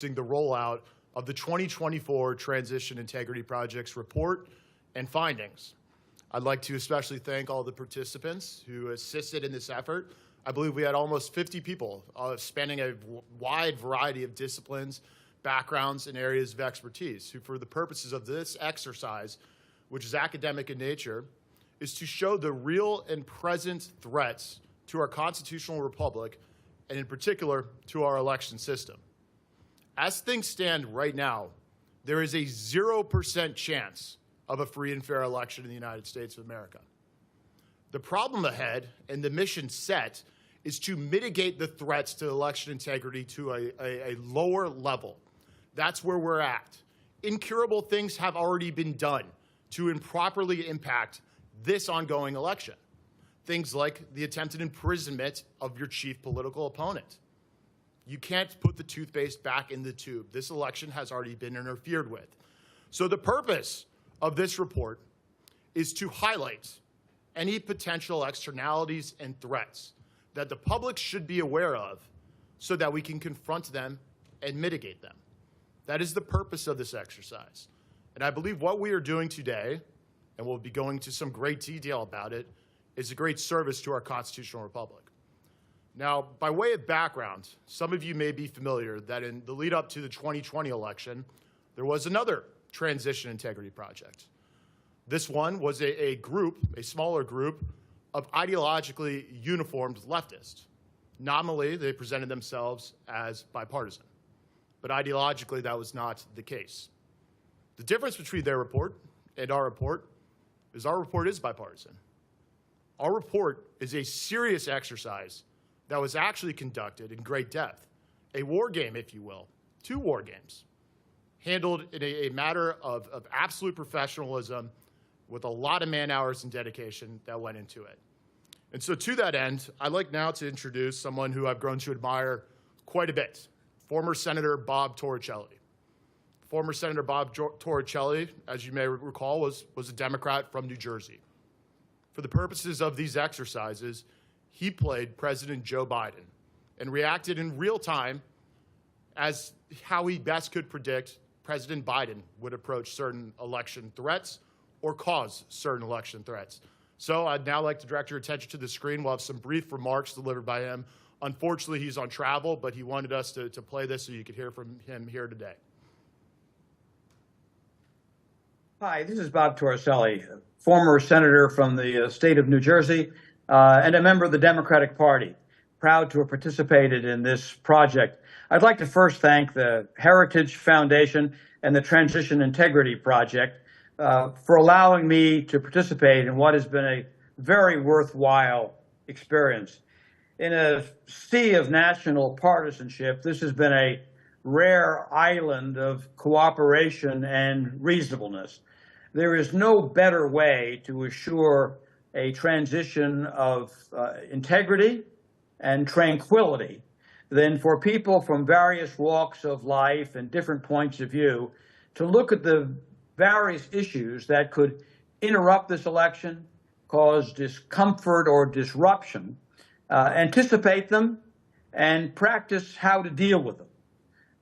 the rollout of the 2024 Transition Integrity Project's report and findings. I'd like to especially thank all the participants who assisted in this effort. I believe we had almost 50 people spanning a wide variety of disciplines, backgrounds, and areas of expertise who, for the purposes of this exercise, which is academic in nature, is to show the real and present threats to our constitutional republic, and in particular, to our election system. As things stand right now, there is a 0% chance of a free and fair election in the United States of America. The problem ahead and the mission set is to mitigate the threats to election integrity to a lower level. That's where we're at. Incurable things have already been done to improperly impact this ongoing election. Things like the attempted imprisonment of your chief political opponent. You can't put the toothpaste back in the tube. This election has already been interfered with. So the purpose of this report is to highlight any potential externalities and threats that the public should be aware of so that we can confront them and mitigate them. That is the purpose of this exercise. And I believe what we are doing today, and we'll be going to some great detail about it, is a great service to our constitutional republic. Now, by way of background, some of you may be familiar that in the lead up to the 2020 election, there was another transition integrity project. This one was a group, a smaller group, of ideologically uniformed leftists. Nominally, they presented themselves as bipartisan, but ideologically, that was not the case. The difference between their report and our report is bipartisan. Our report is a serious exercise that was actually conducted in great depth, a war game, if you will, 2 war games, handled in a matter of absolute professionalism with a lot of man hours and dedication that went into it. And so to that end, I'd like now to introduce someone who I've grown to admire quite a bit, former Senator Bob Torelli. Former Senator Bob Torelli, as you may recall, was a Democrat from New Jersey. For the purposes of these exercises, he played President Joe Biden and reacted in real time as how he best could predict President Biden would approach certain election threats or cause certain election threats. So I'd now like to direct your attention to the screen. We'll have some brief remarks delivered by him. Unfortunately, he's on travel, but he wanted us to play this so you could hear from him here today. Hi, this is Bob Torelli, former senator from the state of New Jersey and a member of the Democratic Party. Proud to have participated in this project. I'd like to first thank the Heritage Foundation and the Transition Integrity Project for allowing me to participate in what has been a very worthwhile experience. In a sea of national partisanship, this has been a rare island of cooperation and reasonableness. There is no better way to assure a transition of integrity and tranquility than for people from various walks of life and different points of view to look at the various issues that could interrupt this election, cause discomfort or disruption, anticipate them, and practice how to deal with them.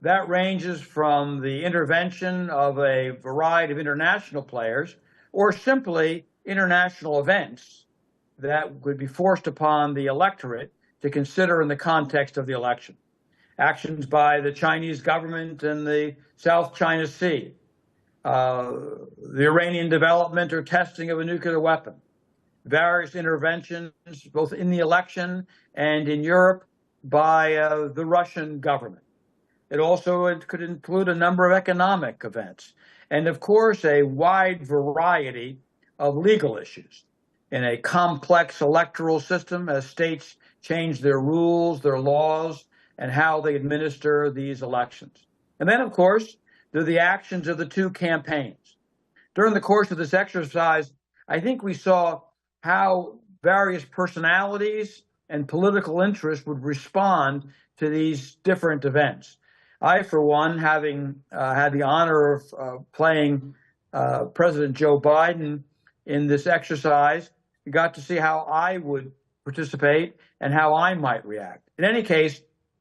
That ranges from the intervention of a variety of international players or simply international events that would be forced upon the electorate to consider in the context of the election. Actions by the Chinese government in the South China Sea, the Iranian development or testing of a nuclear weapon, various interventions both in the election and in Europe by the Russian government. It also could include a number of economic events, and of course, a wide variety of legal issues. In a complex electoral system, as states change their rules, their laws, and how they administer these elections. And then, of course, there are the actions of the 2 campaigns. During the course of this exercise, I think we saw how various personalities and political interests would respond to these different events. I, for one, having had the honor of playing President Joe Biden in this exercise, got to see how I would participate and how I might react. In any case,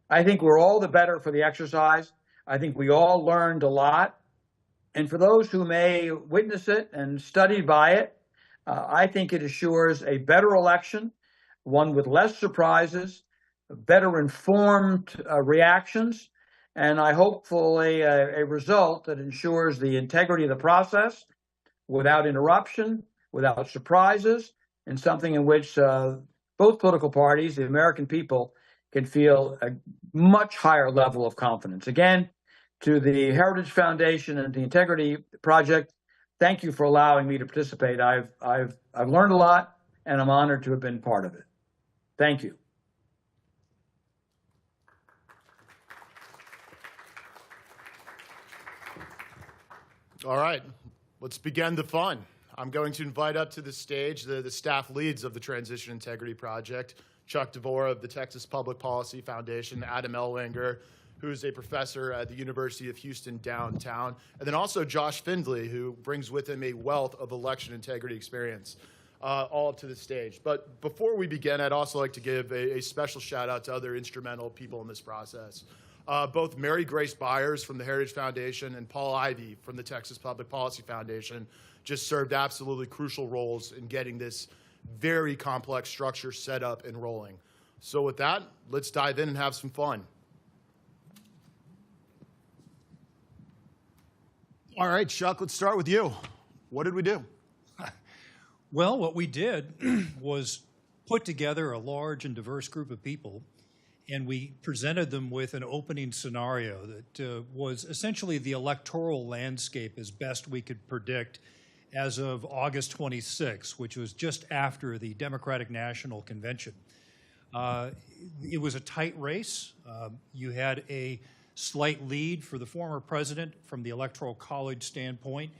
I think we're all the better for the exercise. I think we all learned a lot. And for those who may witness it and study by it, I think it assures a better election, one with less surprises, better informed reactions, and I hopefully a result that ensures the integrity of the process without interruption, without surprises, and something in which both political parties, the American people, can feel a much higher level of confidence. Again, to the Heritage Foundation and the Integrity Project, thank you for allowing me to participate. I've learned a lot, and I'm honored to have been part of it. Thank you. All right, let's begin the fun. I'm going to invite up to the stage the staff leads of the Transition Integrity Project, Chuck DeVore of the Texas Public Policy Foundation, Adam Ellwanger, who is a professor at the University of Houston downtown, and then also Josh Findley, who brings with him a wealth of election integrity experience, all up to the stage. But before we begin, I'd also like to give a special shout out to other instrumental people in this process. Both Mary Grace Byers from the Heritage Foundation and Paul Ivey from the Texas Public Policy Foundation just served absolutely crucial roles in getting this very complex structure set up and rolling. So with that, let's dive in and have some fun. All right, Chuck, let's start with you. What did we do? Well, what we did was put together a large and diverse group of people, and we presented them with an opening scenario that was essentially the electoral landscape as best we could predict as of August 26, which was just after the Democratic National Convention. It was a tight race. You had a slight lead for the former president from the Electoral College standpoint,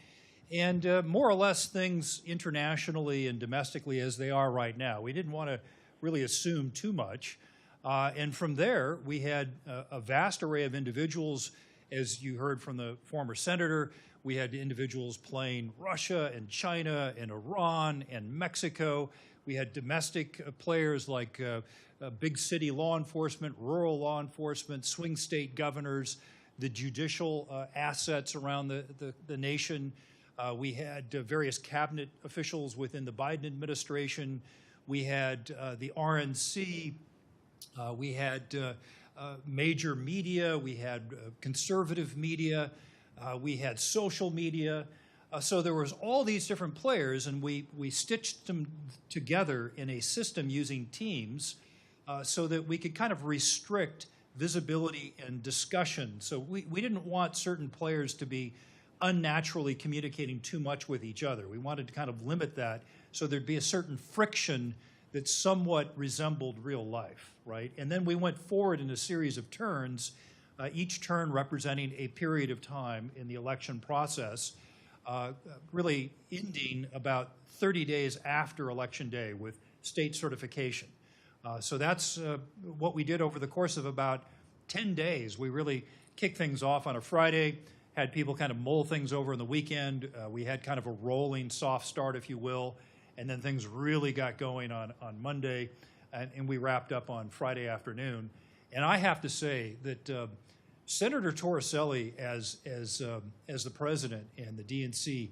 and more or less things internationally and domestically as they are right now. We didn't want to really assume too much. And from there, we had a vast array of individuals. As you heard from the former senator, we had individuals playing Russia and China and Iran and Mexico. We had domestic players like big city law enforcement, rural law enforcement, swing state governors, the judicial assets around the nation. We had various cabinet officials within the Biden administration. We had the RNC. We had major media. We had conservative media. We had social media. So there was all these different players, and we stitched them together in a system using teams so that we could kind of restrict visibility and discussion. So we didn't want certain players to be unnaturally communicating too much with each other. We wanted to kind of limit that so there'd be a certain friction that somewhat resembled real life, right? And then we went forward in a series of turns, each turn representing a period of time in the election process, really ending about 30 days after Election Day with state certification. So that's what we did over the course of about 10 days. We really kicked things off on a Friday, had people kind of mull things over in the weekend. We had kind of a rolling soft start, if you will, and then things really got going on Monday, and we wrapped up on Friday afternoon. And I have to say that Senator Torelli, as the president and the DNC,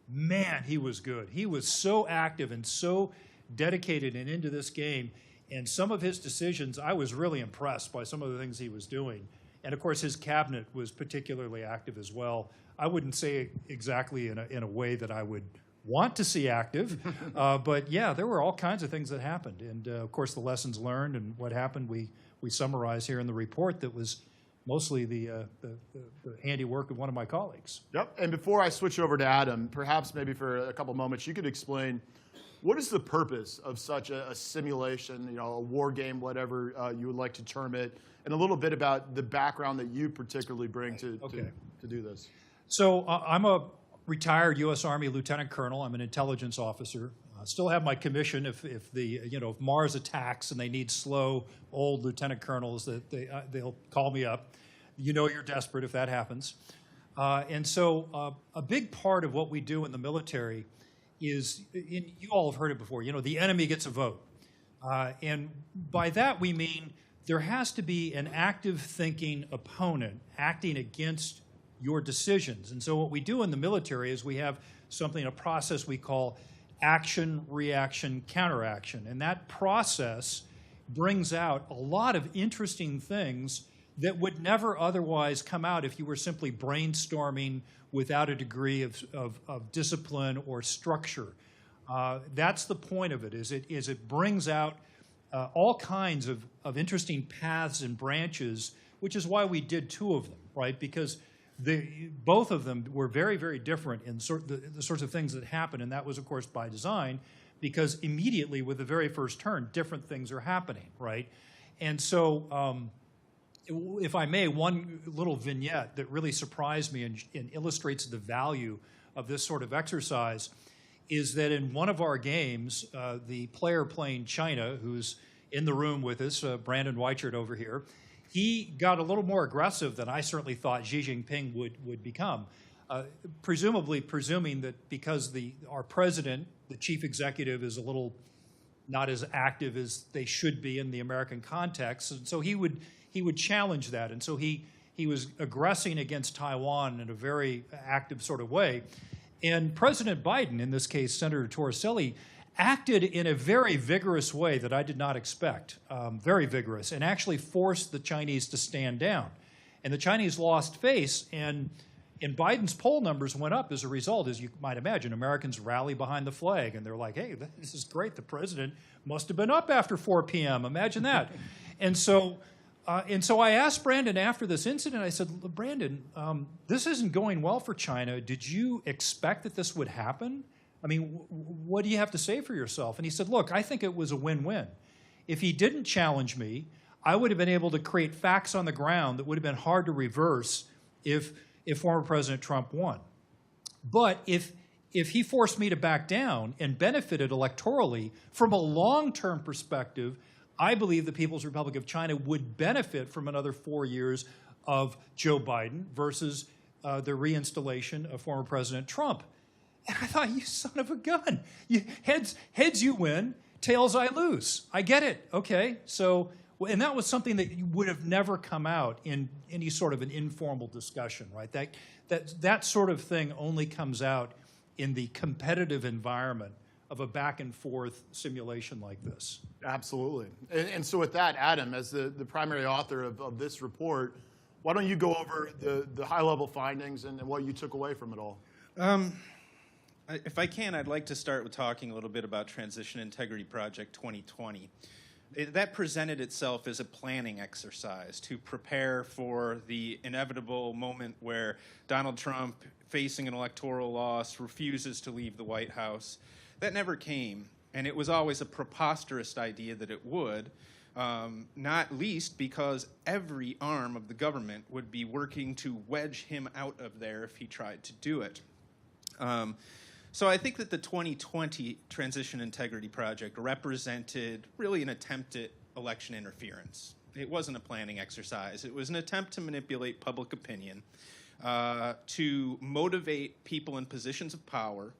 man, he was good. He was so active and so dedicated and into this game. And some of his decisions, I was really impressed by some of the things he was doing. And of course, his cabinet was particularly active as well. I wouldn't say exactly in a way that I would want to see active, but yeah, there were all kinds of things that happened. And of course, the lessons learned and what happened, we summarize here in the report that was mostly the handiwork of one of my colleagues. Yep, and before I switch over to Adam, perhaps maybe for a couple moments, you could explain what is the purpose of such a simulation, you know, a war game, whatever you would like to term it, and a little bit about the background that you particularly bring to do this. So I'm a retired U.S. Army lieutenant colonel. I'm an intelligence officer. Still have my commission if Mars attacks and they need slow old lieutenant colonels, that they'll call me up. You know you're desperate if that happens. And so a big part of what we do in the military is, you all have heard it before, the enemy gets a vote. And by that we mean there has to be an active thinking opponent acting against your decisions. And so what we do in the military is we have a process we call action, reaction, counteraction. And that process brings out a lot of interesting things that would never otherwise come out if you were simply brainstorming without a degree of discipline or structure. That's the point of it, is it brings out all kinds of interesting paths and branches, which is why we did two of them, right? Because both of them were very, very different in the sorts of things that happen, and that was, of course, by design, because immediately with the very first turn, different things are happening, right? And so, if I may, one little vignette that really surprised me and illustrates the value of this sort of exercise is that in one of our games, the player playing China, who's in the room with us, Brandon Weichert over here, he got a little more aggressive than I certainly thought Xi Jinping would become, presuming that because our president, the chief executive, is a little not as active as they should be in the American context, and so he would challenge that, and so he was aggressing against Taiwan in a very active sort of way. And President Biden, in this case Senator Torelli, acted in a very vigorous way that I did not expect, very vigorous, and actually forced the Chinese to stand down. And the Chinese lost face, and Biden's poll numbers went up as a result, as you might imagine. Americans rally behind the flag, and they're like, hey, this is great. The president must have been up after 4 p.m. Imagine that. And so I asked Brandon after this incident, I said, Brandon, this isn't going well for China. Did you expect that this would happen? I mean, what do you have to say for yourself? And he said, look, I think it was a win-win. If he didn't challenge me, I would have been able to create facts on the ground that would have been hard to reverse if former President Trump won. But if he forced me to back down and benefited electorally, from a long-term perspective, I believe the People's Republic of China would benefit from another 4 years of Joe Biden versus the reinstallation of former President Trump. And I thought, you son of a gun. Heads you win, tails I lose. I get it, okay? So, and that was something that would have never come out in any sort of an informal discussion, right? That sort of thing only comes out in the competitive environment of a back and forth simulation like this. Absolutely. And so with that, Adam, as the primary author of this report, why don't you go over the high-level findings and what you took away from it all? If I can, I'd like to start with talking a little bit about Transition Integrity Project 2020. That presented itself as a planning exercise to prepare for the inevitable moment where Donald Trump, facing an electoral loss, refuses to leave the White House. That never came, and it was always a preposterous idea that it would, not least because every arm of the government would be working to wedge him out of there if he tried to do it. So I think that the 2020 Transition Integrity Project represented really an attempt at election interference. It wasn't a planning exercise. It was an attempt to manipulate public opinion, to motivate people in positions of power,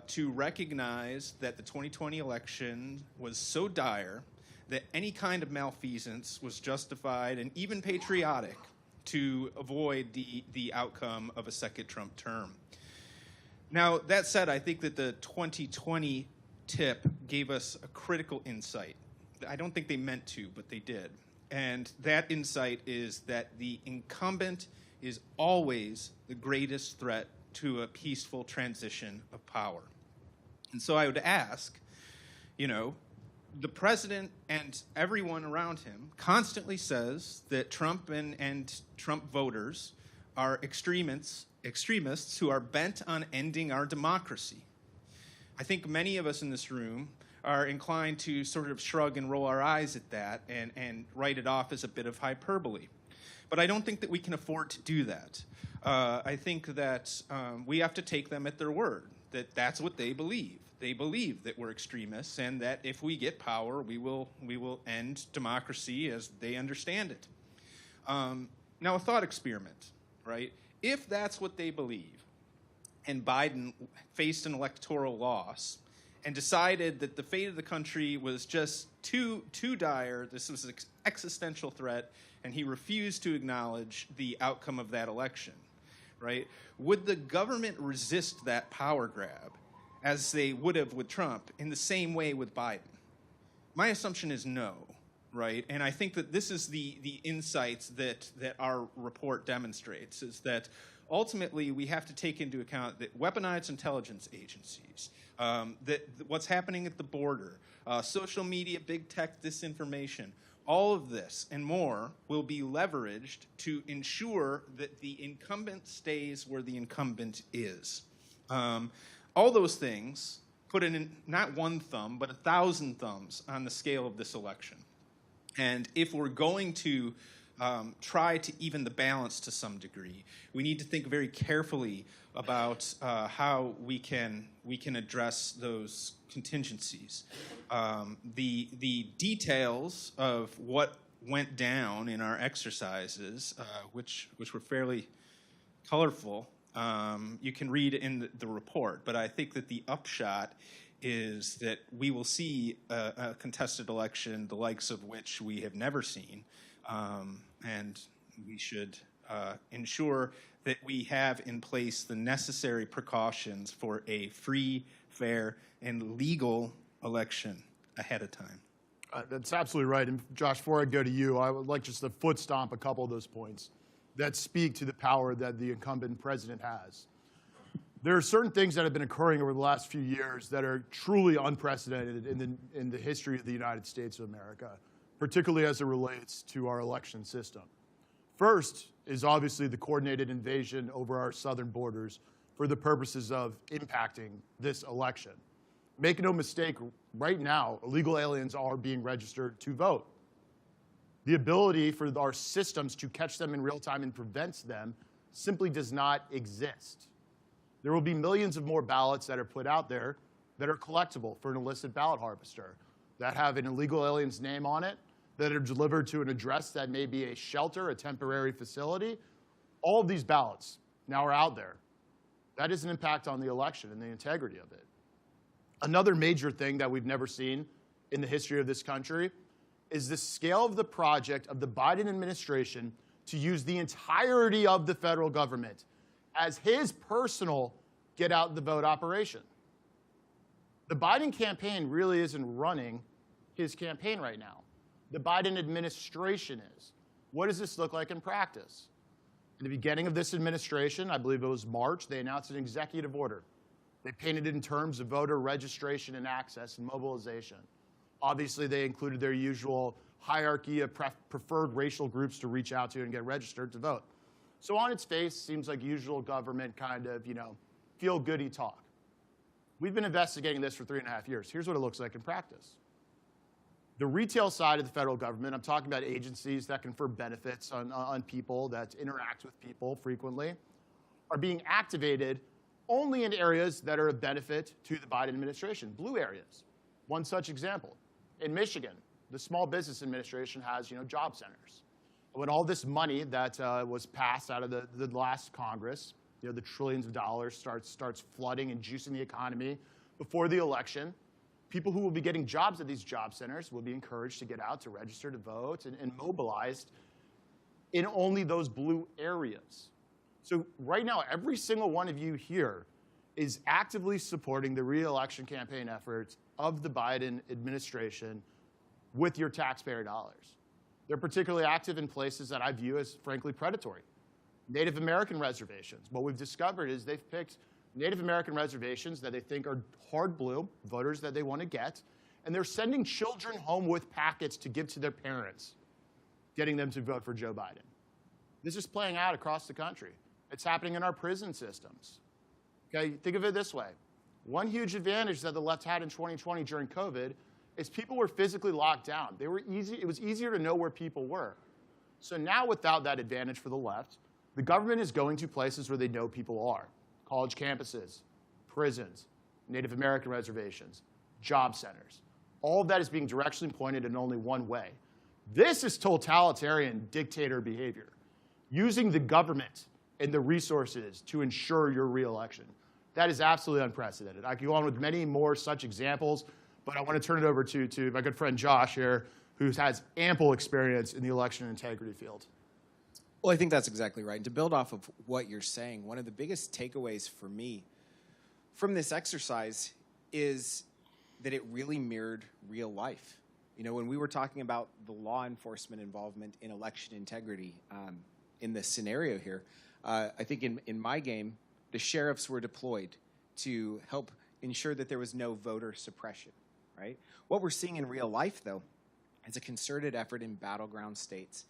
to recognize that the 2020 election was so dire that any kind of malfeasance was justified and even patriotic to avoid the outcome of a second Trump term. Now, that said, I think that the 2020 tip gave us a critical insight. I don't think they meant to, but they did. And that insight is that the incumbent is always the greatest threat to a peaceful transition of power. And so I would ask, the president and everyone around him constantly says that Trump and Trump voters are extremists who are bent on ending our democracy. I think many of us in this room are inclined to sort of shrug and roll our eyes at that and write it off as a bit of hyperbole. But I don't think that we can afford to do that. I think that we have to take them at their word, that that's what they believe. They believe that we're extremists and that if we get power, we will end democracy as they understand it. Now, a thought experiment, right? If that's what they believe, and Biden faced an electoral loss, and decided that the fate of the country was just too dire. This was an existential threat, and he refused to acknowledge the outcome of that election, right? Would the government resist that power grab as they would have with Trump in the same way with Biden? My assumption is no, right? And I think that this is the insights that our report demonstrates, is that ultimately we have to take into account that weaponized intelligence agencies, that what's happening at the border, social media, big tech, disinformation, all of this and more will be leveraged to ensure that the incumbent stays where the incumbent is. All those things put in not one thumb, but 1,000 thumbs on the scale of this election. And if we're going to try to even the balance to some degree, we need to think very carefully about how we can address those contingencies. The details of what went down in our exercises, which were fairly colorful, you can read in the report, but I think that the upshot is that we will see a contested election, the likes of which we have never seen, and we should ensure that we have in place the necessary precautions for a free, fair, and legal election ahead of time. That's absolutely right. And Josh, before I go to you, I would like just to foot stomp a couple of those points that speak to the power that the incumbent president has. There are certain things that have been occurring over the last few years that are truly unprecedented in the history of the United States of America, particularly as it relates to our election system. First is obviously the coordinated invasion over our southern borders for the purposes of impacting this election. Make no mistake, right now, illegal aliens are being registered to vote. The ability for our systems to catch them in real time and prevent them simply does not exist. There will be millions of more ballots that are put out there that are collectible for an illicit ballot harvester, that have an illegal alien's name on it, that are delivered to an address that may be a shelter, a temporary facility. All of these ballots now are out there. That is an impact on the election and the integrity of it. Another major thing that we've never seen in the history of this country is the scale of the project of the Biden administration to use the entirety of the federal government as his personal get-out-the-vote operation. The Biden campaign really isn't running his campaign right now. The Biden administration is. What does this look like in practice? In the beginning of this administration, I believe it was March, they announced an executive order. They painted it in terms of voter registration and access and mobilization. Obviously, they included their usual hierarchy of preferred racial groups to reach out to and get registered to vote. So on its face, seems like usual government kind of, feel-goody talk. We've been investigating this for 3.5 years. Here's what it looks like in practice. The retail side of the federal government, I'm talking about agencies that confer benefits on people, that interact with people frequently, are being activated only in areas that are of benefit to the Biden administration, blue areas. One such example, in Michigan, the Small Business Administration has, job centers. When all this money that was passed out of the last Congress, the trillions of dollars starts flooding and juicing the economy before the election, people who will be getting jobs at these job centers will be encouraged to get out to register to vote and mobilized in only those blue areas. So right now, every single one of you here is actively supporting the re-election campaign efforts of the Biden administration with your taxpayer dollars. They're particularly active in places that I view as, frankly, predatory. Native American reservations. What we've discovered is they've picked Native American reservations that they think are hard blue, voters that they want to get, and they're sending children home with packets to give to their parents, getting them to vote for Joe Biden. This is playing out across the country. It's happening in our prison systems. Okay, think of it this way. One huge advantage that the left had in 2020 during COVID is people were physically locked down. It was easier to know where people were. So now without that advantage for the left, the government is going to places where they know people are. College campuses, prisons, Native American reservations, job centers. All of that is being directionally pointed in only one way. This is totalitarian dictator behavior, using the government and the resources to ensure your re-election. That is absolutely unprecedented. I could go on with many more such examples, but I want to turn it over to my good friend Josh here, who has ample experience in the election integrity field. Well, I think that's exactly right. And to build off of what you're saying, one of the biggest takeaways for me from this exercise is that it really mirrored real life. You know, when we were talking about the law enforcement involvement in election integrity in this scenario here, I think in my game, the sheriffs were deployed to help ensure that there was no voter suppression, right? What we're seeing in real life, though, is a concerted effort in battleground states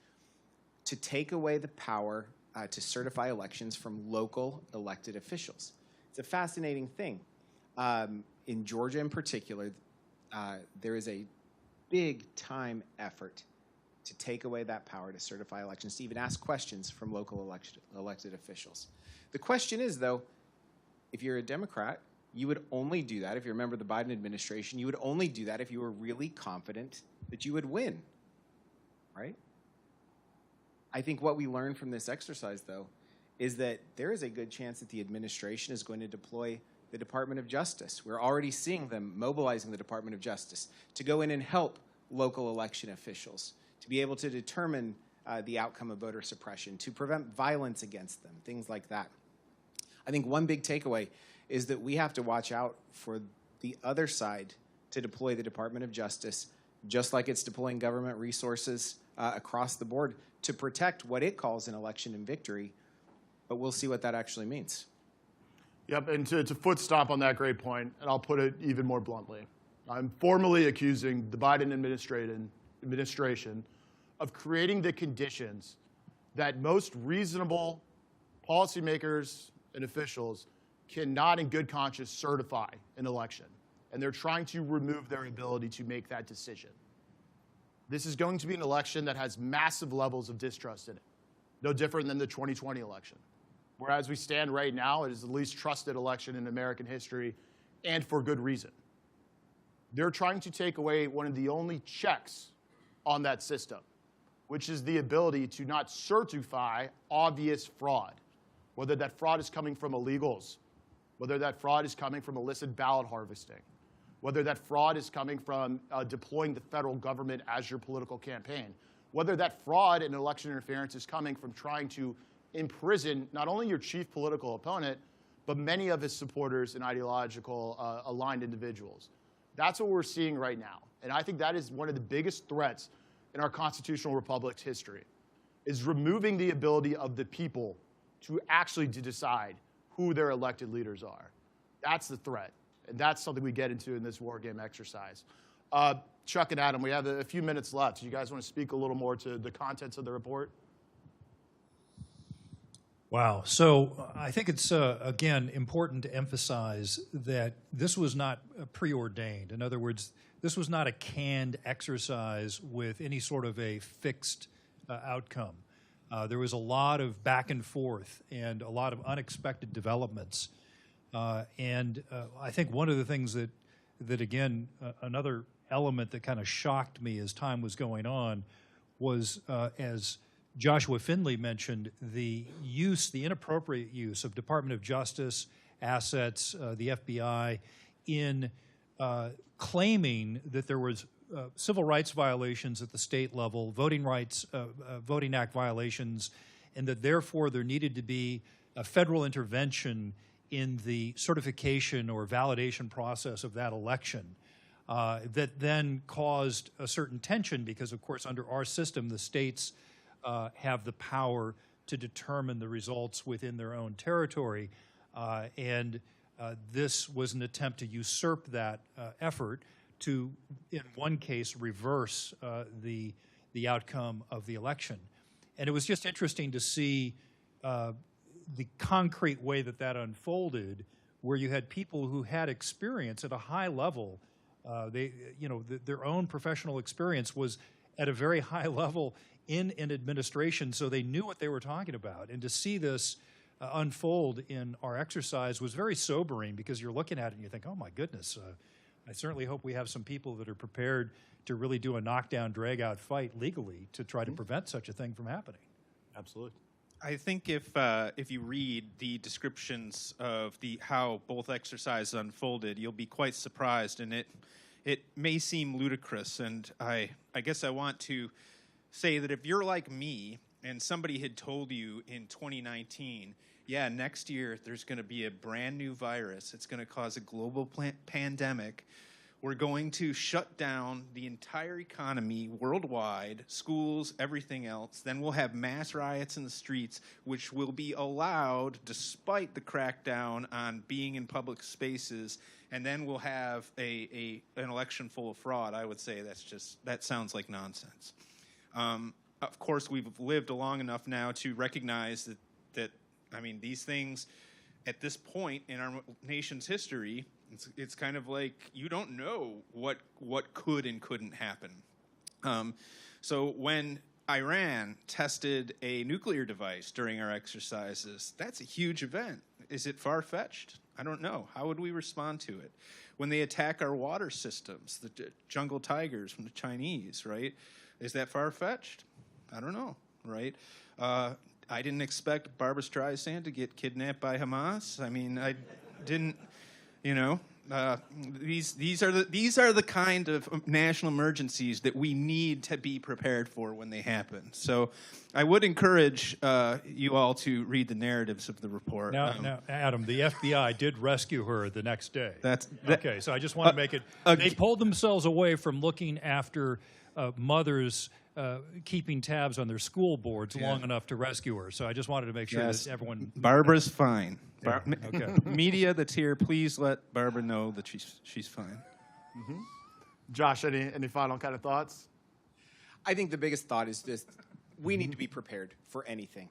to take away the power to certify elections from local elected officials. It's a fascinating thing. In Georgia in particular, there is a big-time effort to take away that power to certify elections, to even ask questions from local elected officials. The question is, though, if you're a Democrat, you would only do that, if you're a member of the Biden administration, you would only do that if you were really confident that you would win, right? I think what we learned from this exercise, though, is that there is a good chance that the administration is going to deploy the Department of Justice. We're already seeing them mobilizing the Department of Justice to go in and help local election officials, to be able to determine the outcome of voter suppression, to prevent violence against them, things like that. I think one big takeaway is that we have to watch out for the other side to deploy the Department of Justice, just like it's deploying government resources across the board to protect what it calls an election and victory, but we'll see what that actually means. Yep, and to foot stomp on that great point, and I'll put it even more bluntly, I'm formally accusing the Biden administration of creating the conditions that most reasonable policymakers and officials cannot in good conscience certify an election. And they're trying to remove their ability to make that decision. This is going to be an election that has massive levels of distrust in it, no different than the 2020 election. Whereas we stand right now, it is the least trusted election in American history, and for good reason. They're trying to take away one of the only checks on that system, which is the ability to not certify obvious fraud, whether that fraud is coming from illegals, whether that fraud is coming from illicit ballot harvesting, whether that fraud is coming from deploying the federal government as your political campaign, whether that fraud and election interference is coming from trying to imprison not only your chief political opponent, but many of his supporters and ideological aligned individuals. That's what we're seeing right now. And I think that is one of the biggest threats in our constitutional republic's history, is removing the ability of the people to actually decide who their elected leaders are. That's the threat. And that's something we get into in this war game exercise. Chuck and Adam, we have a few minutes left. Do you guys want to speak a little more to the contents of the report? Wow. So I think it's, again, important to emphasize that this was not preordained. In other words, this was not a canned exercise with any sort of a fixed outcome. There was a lot of back and forth and a lot of unexpected developments. And I think one of the things that again, another element that kind of shocked me as time was going on was, as Joshua Findley mentioned, the inappropriate use of Department of Justice assets, the FBI, in claiming that there was civil rights violations at the state level, Voting Act violations, and that therefore there needed to be a federal intervention in the certification or validation process of that election. That then caused a certain tension because, of course, under our system, the states have the power to determine the results within their own territory. And this was an attempt to usurp that effort to, in one case, reverse the outcome of the election. And it was just interesting to see the concrete way that unfolded, where you had people who had experience at a high level. Their own professional experience was at a very high level in an administration, so they knew what they were talking about. And to see this unfold in our exercise was very sobering, because you're looking at it and you think, oh my goodness, I certainly hope we have some people that are prepared to really do a knockdown, drag-out fight legally to try to prevent such a thing from happening. Absolutely. I think if you read the descriptions of how both exercises unfolded, you'll be quite surprised, and it may seem ludicrous. And I guess I want to say that if you're like me and somebody had told you in 2019, yeah, next year there's going to be a brand new virus, it's going to cause a global pandemic. We're going to shut down the entire economy worldwide, schools, everything else. Then we'll have mass riots in the streets, which will be allowed despite the crackdown on being in public spaces. And then we'll have an election full of fraud. I would say that sounds like nonsense. Of course, we've lived long enough now to recognize that these things at this point in our nation's history, it's kind of like you don't know what could and couldn't happen. So when Iran tested a nuclear device during our exercises, that's a huge event. Is it far-fetched? I don't know. How would we respond to it? When they attack our water systems, the jungle tigers from the Chinese, right? Is that far-fetched? I don't know, right? I didn't expect Barbra Streisand to get kidnapped by Hamas. I mean, I didn't. These are the kind of national emergencies that we need to be prepared for when they happen. So, I would encourage you all to read the narratives of the report. Now, Adam, the FBI did rescue her the next day. Okay. So I just want to make it. They pulled themselves away from looking after mothers. Keeping tabs on their school boards long enough to rescue her. So I just wanted to make sure that everyone... Barbara's fine. Yeah, okay. Media that's here, please let Barbara know that she's fine. Mm-hmm. Josh, any final kind of thoughts? I think the biggest thought is just we need to be prepared for anything.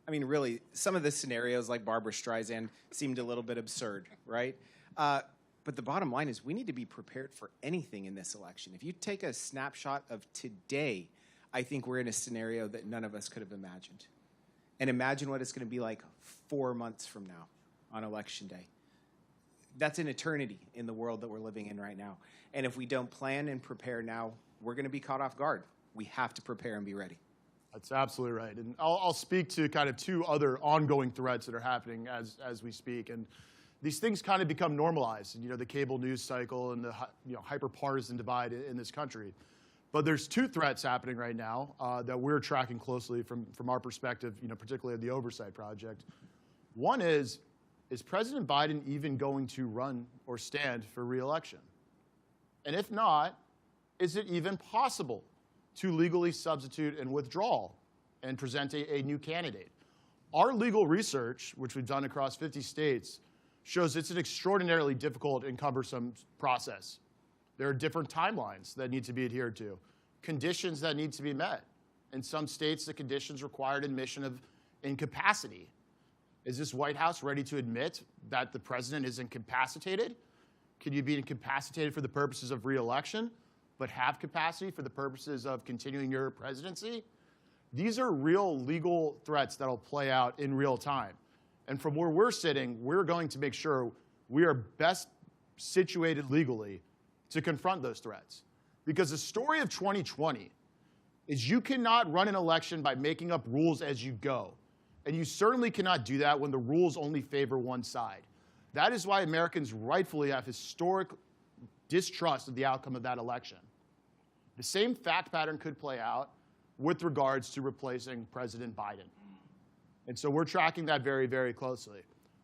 I mean, really, some of the scenarios like Barbra Streisand seemed a little bit absurd, right? But the bottom line is we need to be prepared for anything in this election. If you take a snapshot of today, I think we're in a scenario that none of us could have imagined. And imagine what it's going to be like 4 months from now on Election Day. That's an eternity in the world that we're living in right now. And if we don't plan and prepare now, we're going to be caught off guard. We have to prepare and be ready. That's absolutely right. And I'll speak to kind of two other ongoing threats that are happening as we speak. And these things kind of become normalized, the cable news cycle and the hyper-partisan divide in this country. But there's two threats happening right now that we're tracking closely from our perspective, particularly of the Oversight Project. One is President Biden even going to run or stand for re-election? And if not, is it even possible to legally substitute and withdraw and present a new candidate? Our legal research, which we've done across 50 states, shows it's an extraordinarily difficult and cumbersome process. There are different timelines that need to be adhered to, conditions that need to be met. In some states, the conditions required admission of incapacity. Is this White House ready to admit that the president is incapacitated? Can you be incapacitated for the purposes of re-election, but have capacity for the purposes of continuing your presidency? These are real legal threats that'll play out in real time. And from where we're sitting, we're going to make sure we are best situated legally to confront those threats. Because the story of 2020 is you cannot run an election by making up rules as you go. And you certainly cannot do that when the rules only favor one side. That is why Americans rightfully have historic distrust of the outcome of that election. The same fact pattern could play out with regards to replacing President Biden. And so we're tracking that very, very closely.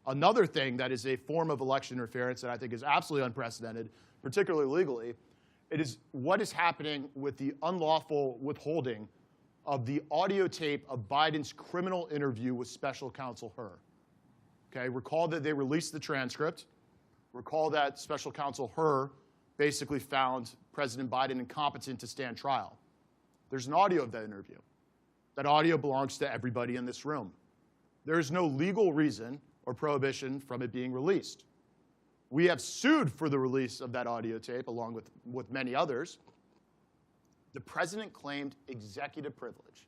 Another thing that is a form of election interference that I think is absolutely unprecedented, particularly legally, it is what is happening with the unlawful withholding of the audio tape of Biden's criminal interview with Special Counsel Hur. Okay, recall that they released the transcript. Recall that Special Counsel Hur basically found President Biden incompetent to stand trial. There's an audio of that interview. That audio belongs to everybody in this room. There is no legal reason or prohibition from it being released. We have sued for the release of that audio tape, along with many others. The president claimed executive privilege,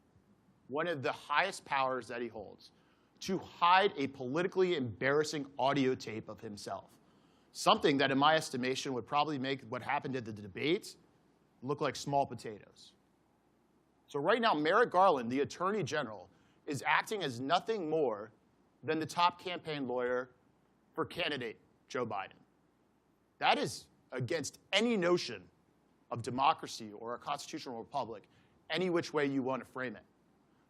one of the highest powers that he holds, to hide a politically embarrassing audio tape of himself, something that, in my estimation, would probably make what happened at the debates look like small potatoes. So right now, Merrick Garland, the Attorney General, is acting as nothing more than the top campaign lawyer for candidate Joe Biden. That is against any notion of democracy or a constitutional republic, any which way you want to frame it.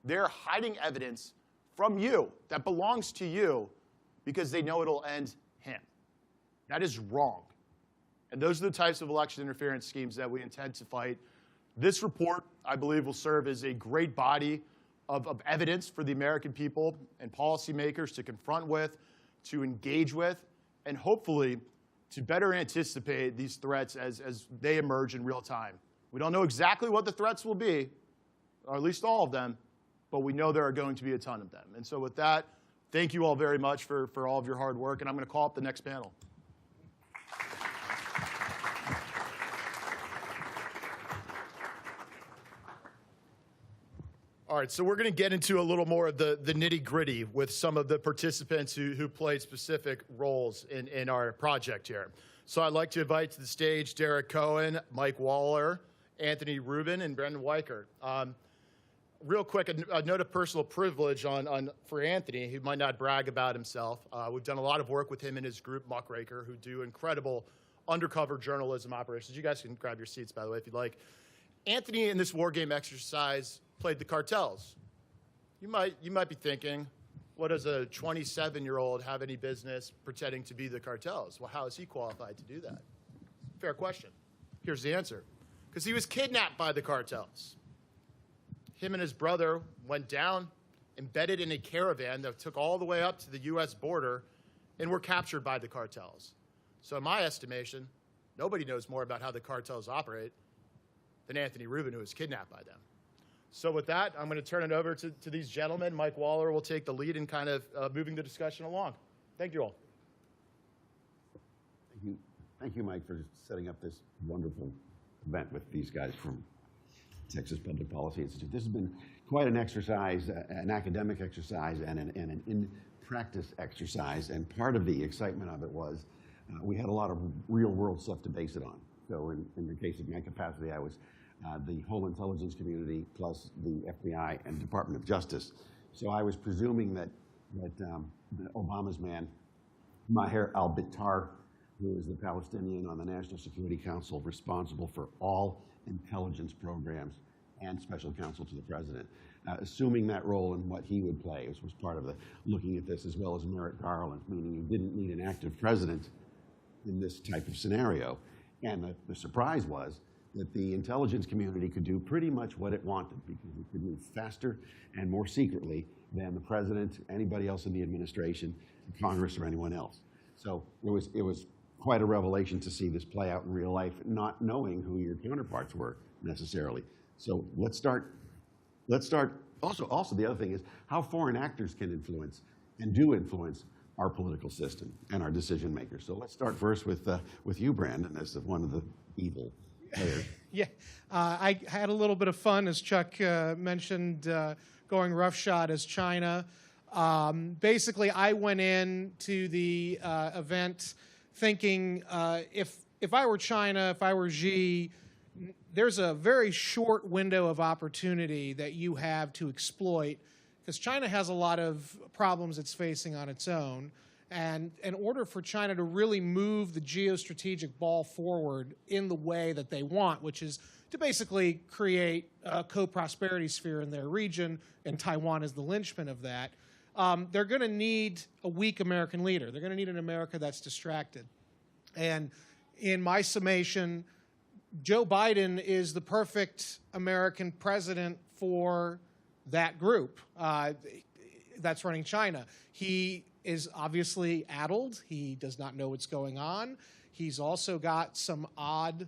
They're hiding evidence from you that belongs to you because they know it'll end him. That is wrong. And those are the types of election interference schemes that we intend to fight. This report, I believe, will serve as a great body of evidence for the American people and policymakers to confront with, to engage with, and hopefully to better anticipate these threats as they emerge in real time. We don't know exactly what the threats will be, or at least all of them, but we know there are going to be a ton of them. And so with that, thank you all very much for all of your hard work, and I'm going to call up the next panel. All right, so we're going to get into a little more of the nitty-gritty with some of the participants who played specific roles in our project here. So I'd like to invite to the stage Derek Cohen, Mike Waller, Anthony Rubin, and Brendan Weicker. Real quick, a note of personal privilege for Anthony, who might not brag about himself. We've done a lot of work with him and his group, Muckraker, who do incredible undercover journalism operations. You guys can grab your seats, by the way, if you'd like. Anthony, in this war game exercise, played the cartels. You might be thinking, what does a 27-year-old have any business pretending to be the cartels? Well, how is he qualified to do that? Fair question. Here's the answer. Because he was kidnapped by the cartels. Him and his brother went down, embedded in a caravan that took all the way up to the U.S. border, and were captured by the cartels. So in my estimation, nobody knows more about how the cartels operate than Anthony Rubin, who was kidnapped by them. So with that, I'm going to turn it over to these gentlemen. Mike Waller will take the lead in kind of moving the discussion along. Thank you all. Thank you, Mike, for setting up this wonderful event with these guys from Texas Public Policy Institute. This has been quite an exercise, an academic exercise, and an in-practice exercise. And part of the excitement of it was we had a lot of real-world stuff to base it on. So in the case of my capacity, I was the whole intelligence community plus the FBI and Department of Justice. So I was presuming that Obama's man, Maher al-Bitar, who is the Palestinian on the National Security Council responsible for all intelligence programs and special counsel to the president, assuming that role and what he would play was part of the looking at this, as well as Merrick Garland, meaning you didn't need an active president in this type of scenario. And the surprise was that the intelligence community could do pretty much what it wanted because it could move faster and more secretly than the president, anybody else in the administration, Congress, or anyone else. So it was quite a revelation to see this play out in real life, not knowing who your counterparts were necessarily. So let's start. Also, the other thing is how foreign actors can influence and do influence our political system and our decision makers. So let's start first with you, Brandon, as one of the evil players. Yeah, I had a little bit of fun, as Chuck mentioned, going roughshod as China. Basically, I went in to the event thinking if I were China, if I were Xi, there's a very short window of opportunity that you have to exploit because China has a lot of problems it's facing on its own. And in order for China to really move the geostrategic ball forward in the way that they want, which is to basically create a co-prosperity sphere in their region, and Taiwan is the linchpin of that, they're going to need a weak American leader. They're going to need an America that's distracted. And in my summation, Joe Biden is the perfect American president for that group that's running China. He is obviously addled. He does not know what's going on. He's also got some odd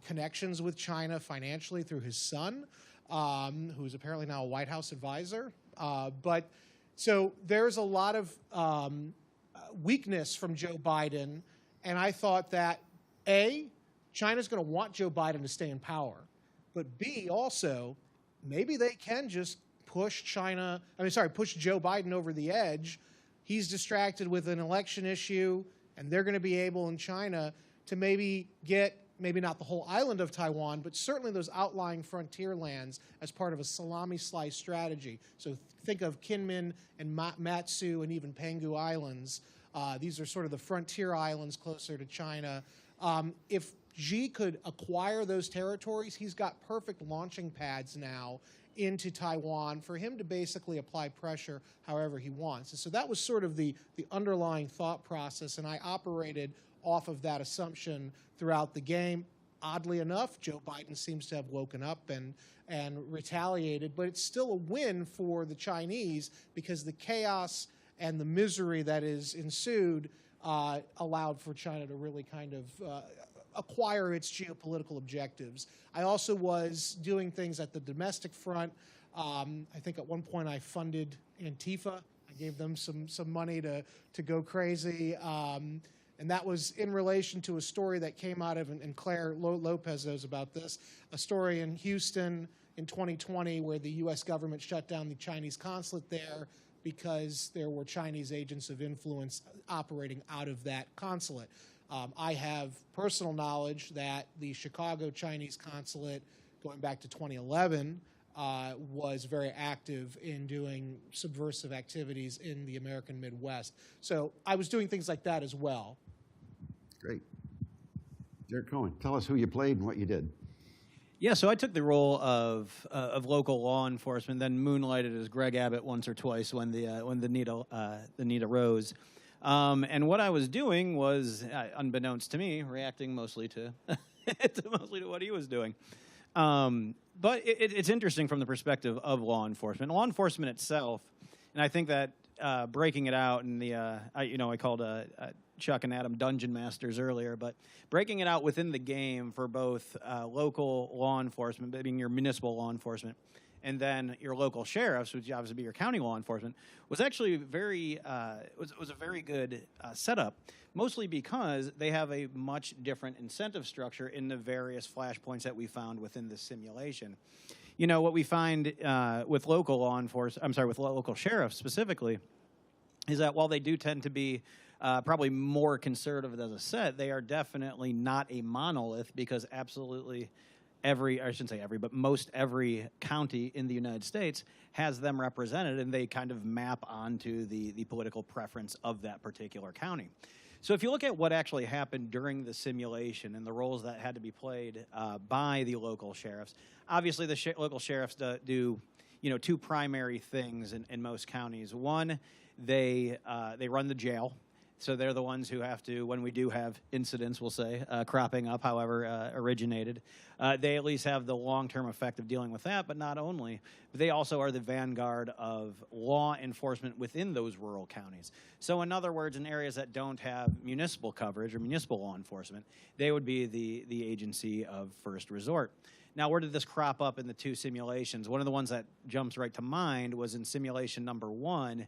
connections with China financially through his son, who's apparently now a White House advisor. So there's a lot of weakness from Joe Biden, and I thought that, A, China's going to want Joe Biden to stay in power, but B, also, maybe they can just push Joe Biden over the edge. He's distracted with an election issue, and they're going to be able in China to maybe get maybe not the whole island of Taiwan, but certainly those outlying frontier lands as part of a salami slice strategy. So think of Kinmen and Matsu and even Penghu Islands. These are sort of the frontier islands closer to China. If Xi could acquire those territories, he's got perfect launching pads now into Taiwan for him to basically apply pressure however he wants. And so that was sort of the underlying thought process, and I operated off of that assumption throughout the game. Oddly enough, Joe Biden seems to have woken up and retaliated, but it's still a win for the Chinese because the chaos and the misery that is ensued allowed for China to really kind of acquire its geopolitical objectives. I also was doing things at the domestic front. I think at one point I funded Antifa. I gave them some money to go crazy. And that was in relation to a story that came out of, and Claire Lopez knows about this, a story in Houston in 2020 where the U.S. government shut down the Chinese consulate there because there were Chinese agents of influence operating out of that consulate. I have personal knowledge that the Chicago Chinese consulate, going back to 2011, was very active in doing subversive activities in the American Midwest. So I was doing things like that as well. Great. Derek Cohen, tell us who you played and what you did. Yeah, so I took the role of local law enforcement, then moonlighted as Greg Abbott once or twice when the need arose. And what I was doing was, unbeknownst to me, reacting mostly to mostly to what he was doing. But it's interesting from the perspective of law enforcement. Law enforcement itself, and I think that breaking it out in I called Chuck and Adam dungeon masters earlier, but breaking it out within the game for both local law enforcement, being your municipal law enforcement, and then your local sheriffs, which obviously be your county law enforcement, was actually was a very good setup, mostly because they have a much different incentive structure in the various flashpoints that we found within the simulation. You know, what we find with local law enforcement, with local sheriffs specifically, is that while they do tend to be probably more conservative as a set, they are definitely not a monolith because absolutely most every county in the United States has them represented, and they kind of map onto the political preference of that particular county. So if you look at what actually happened during the simulation and the roles that had to be played by the local sheriffs, obviously the local sheriffs do two primary things in most counties. One, they run the jail. So they're the ones who have to, when we do have incidents, we'll say, cropping up, however originated, they at least have the long-term effect of dealing with that, but not only. But they also are the vanguard of law enforcement within those rural counties. So in other words, in areas that don't have municipal coverage or municipal law enforcement, they would be the agency of first resort. Now, where did this crop up in the two simulations? One of the ones that jumps right to mind was in simulation number 1,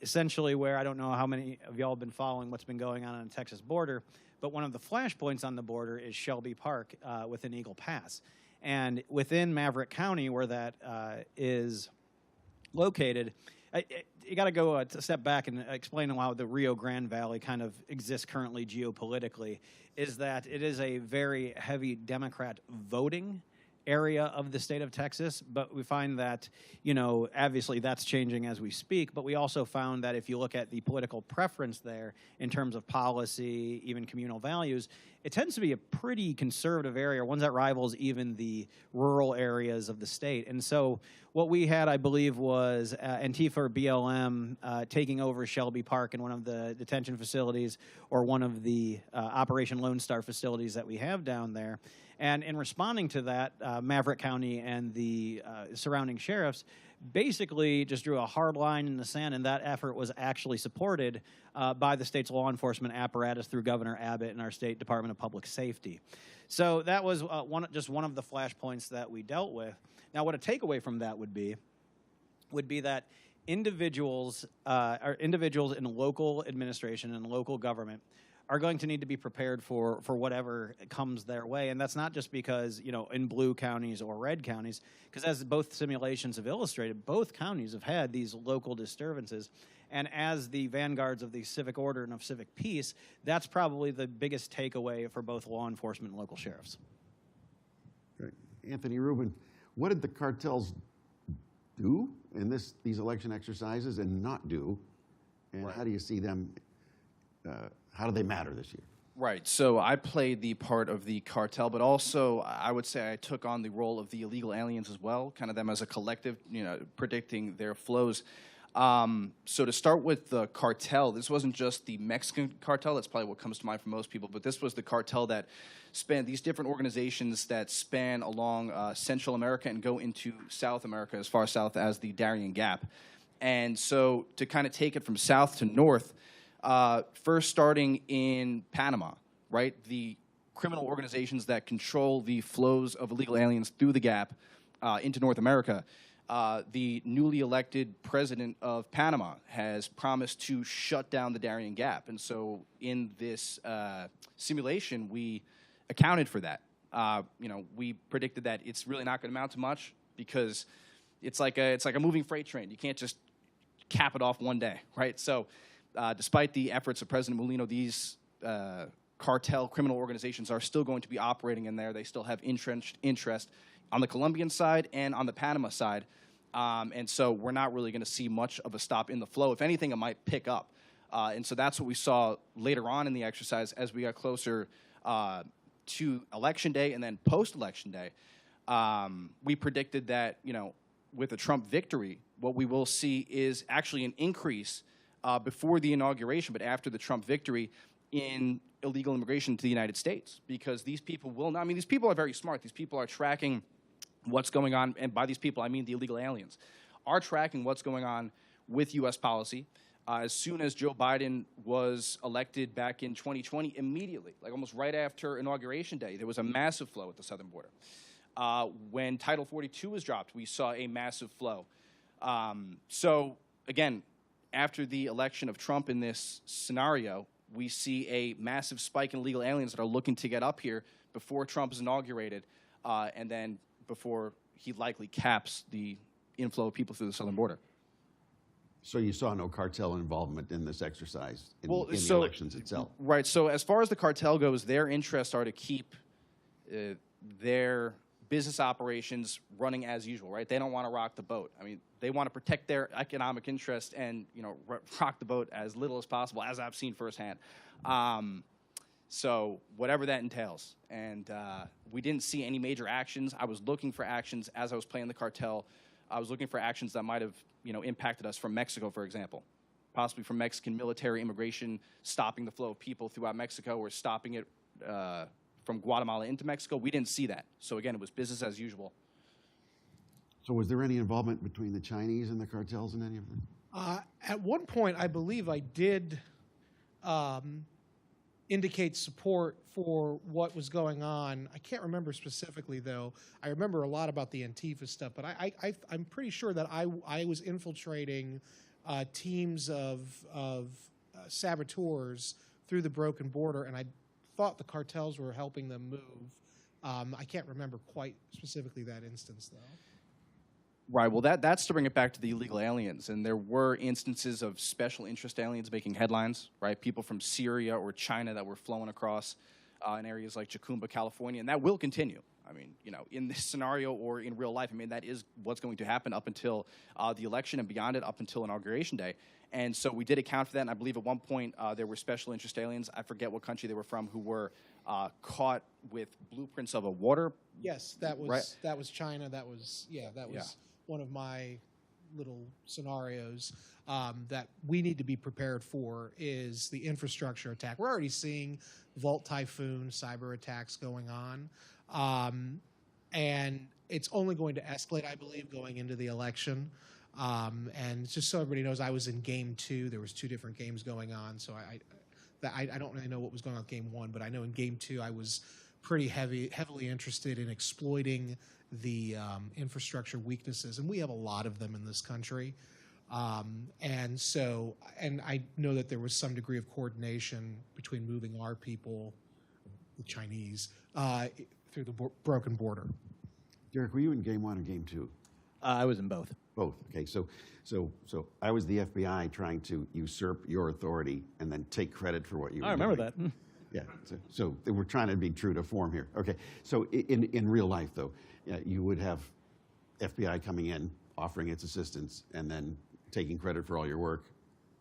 essentially where I don't know how many of y'all have been following what's been going on the Texas border, but one of the flashpoints on the border is Shelby Park within Eagle Pass. And within Maverick County, where that is located, you got to go a step back and explain how the Rio Grande Valley kind of exists currently geopolitically, is that it is a very heavy Democrat voting area of the state of Texas, but we find that, obviously that's changing as we speak, but we also found that if you look at the political preference there in terms of policy, even communal values, it tends to be a pretty conservative area, one that rivals even the rural areas of the state. And so what we had, I believe, was Antifa or BLM taking over Shelby Park in one of the detention facilities or one of the Operation Lone Star facilities that we have down there. And in responding to that, Maverick County and the surrounding sheriffs basically just drew a hard line in the sand, and that effort was actually supported by the state's law enforcement apparatus through Governor Abbott and our state Department of Public Safety. So that was just one of the flashpoints that we dealt with. Now, what a takeaway from that would be that individuals in local administration and local government are going to need to be prepared for whatever comes their way. And that's not just because, in blue counties or red counties, because as both simulations have illustrated, both counties have had these local disturbances. And as the vanguards of the civic order and of civic peace, that's probably the biggest takeaway for both law enforcement and local sheriffs. Great. Anthony Rubin, what did the cartels do in these election exercises and not do? And how do you see them, how do they matter this year? Right. So I played the part of the cartel, but also I would say I took on the role of the illegal aliens as well, kind of them as a collective, predicting their flows. So to start with the cartel, this wasn't just the Mexican cartel. That's probably what comes to mind for most people. But this was the cartel that spanned these different organizations that span along Central America and go into South America, as far south as the Darien Gap. And so to kind of take it from south to north, first starting in Panama, right? The criminal organizations that control the flows of illegal aliens through the Gap into North America. The newly elected president of Panama has promised to shut down the Darien Gap. And so in this simulation, we accounted for that. We predicted that it's really not going to amount to much because it's like a moving freight train. You can't just cap it off one day, right? So despite the efforts of President Mulino, these cartel criminal organizations are still going to be operating in there. They still have entrenched interest on the Colombian side and on the Panama side. And so we're not really going to see much of a stop in the flow. If anything, it might pick up. And so that's what we saw later on in the exercise as we got closer to Election Day and then post-Election Day. We predicted that, with a Trump victory, what we will see is actually an increase before the inauguration, but after the Trump victory in illegal immigration to the United States. Because these people will not, these people are very smart. These people are tracking what's going on, and by these people, I mean the illegal aliens, are tracking what's going on with U.S. policy. As soon as Joe Biden was elected back in 2020, immediately, like almost right after Inauguration Day, there was a massive flow at the southern border. When Title 42 was dropped, we saw a massive flow. So, again, after the election of Trump in this scenario, we see a massive spike in illegal aliens that are looking to get up here before Trump is inaugurated, and then before he likely caps the inflow of people through the southern border. So you saw no cartel involvement in this exercise in the elections itself? Right. So as far as the cartel goes, their interests are to keep their business operations running as usual, right? They don't want to rock the boat. They want to protect their economic interest and, rock the boat as little as possible, as I've seen firsthand. So whatever that entails. And we didn't see any major actions. I was looking for actions as I was playing the cartel. I was looking for actions that might have, impacted us from Mexico, for example. Possibly from Mexican military immigration, stopping the flow of people throughout Mexico or stopping it from Guatemala into Mexico. We didn't see that. So again, it was business as usual. So was there any involvement between the Chinese and the cartels in any of them? At one point, I believe I did indicate support for what was going on. I can't remember specifically, though. I remember a lot about the Antifa stuff, but I'm pretty sure that I was infiltrating teams of saboteurs through the broken border, and I thought the cartels were helping them move. I can't remember quite specifically that instance, though. Right. Well, that's to bring it back to the illegal aliens. And there were instances of special interest aliens making headlines, right? People from Syria or China that were flowing across in areas like Jacumba, California. And that will continue. In this scenario or in real life, that is what's going to happen up until the election and beyond it, up until Inauguration Day. And so we did account for that. And I believe at one point there were special interest aliens. I forget what country they were from, who were caught with blueprints of a water. Yes, that was Right. that was China. That was one of my little scenarios that we need to be prepared for is the infrastructure attack. We're already seeing Vault Typhoon cyber attacks going on, and it's only going to escalate, I believe, going into the election. And just so everybody knows, I was in Game 2. There was 2 different games going on, so I don't really know what was going on with Game 1, but I know in Game 2 I was pretty heavily interested in exploiting the infrastructure weaknesses, and we have a lot of them in this country. And so, and I know that there was some degree of coordination between moving our people, the Chinese, through the broken border. Derek, were you in game 1 or game 2? I was in both. Both. Okay, so I was the FBI trying to usurp your authority and then take credit for what you were I remember doing. that. Yeah, so we're trying to be true to form here. Okay, so in real life, though, you would have FBI coming in, offering its assistance, and then taking credit for all your work,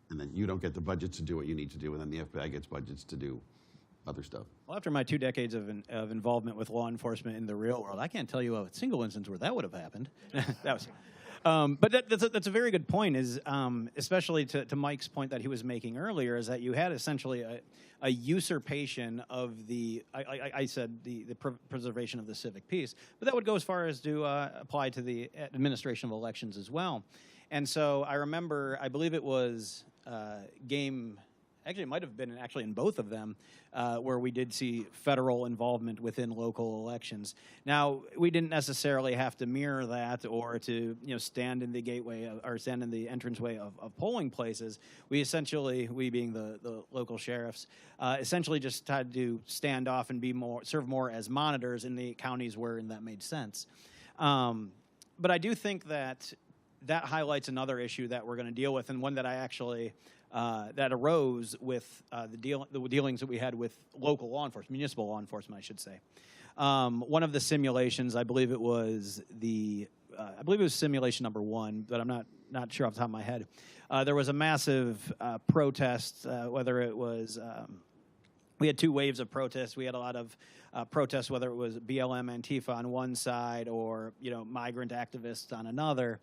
and then you don't get the budgets to do what you need to do, and then the FBI gets budgets to do other stuff. Well, after my 2 decades of involvement with law enforcement in the real world, I can't tell you a single instance where that would have happened. That was, but that's a very good point. Is especially to Mike's point that he was making earlier, is that you had essentially a usurpation of the I said the preservation of the civic peace, but that would go as far as to apply to the administration of elections as well. And so I remember, I believe it was actually, it might have been actually in both of them, where we did see federal involvement within local elections. Now, we didn't necessarily have to mirror that or to stand in the gateway or stand in the entranceway of polling places. We essentially, we being the local sheriffs, essentially just tried to stand off and serve more as monitors in the counties where that made sense. But I do think that highlights another issue that we're going to deal with, and one that I actually that arose with the dealings that we had with local law enforcement, municipal law enforcement, I should say. One of the simulations, I believe it was simulation number 1, but I'm not sure off the top of my head. There was a massive protest, whether it was. We had 2 waves of protests. We had a lot of protests, whether it was BLM, Antifa on one side, or migrant activists on another.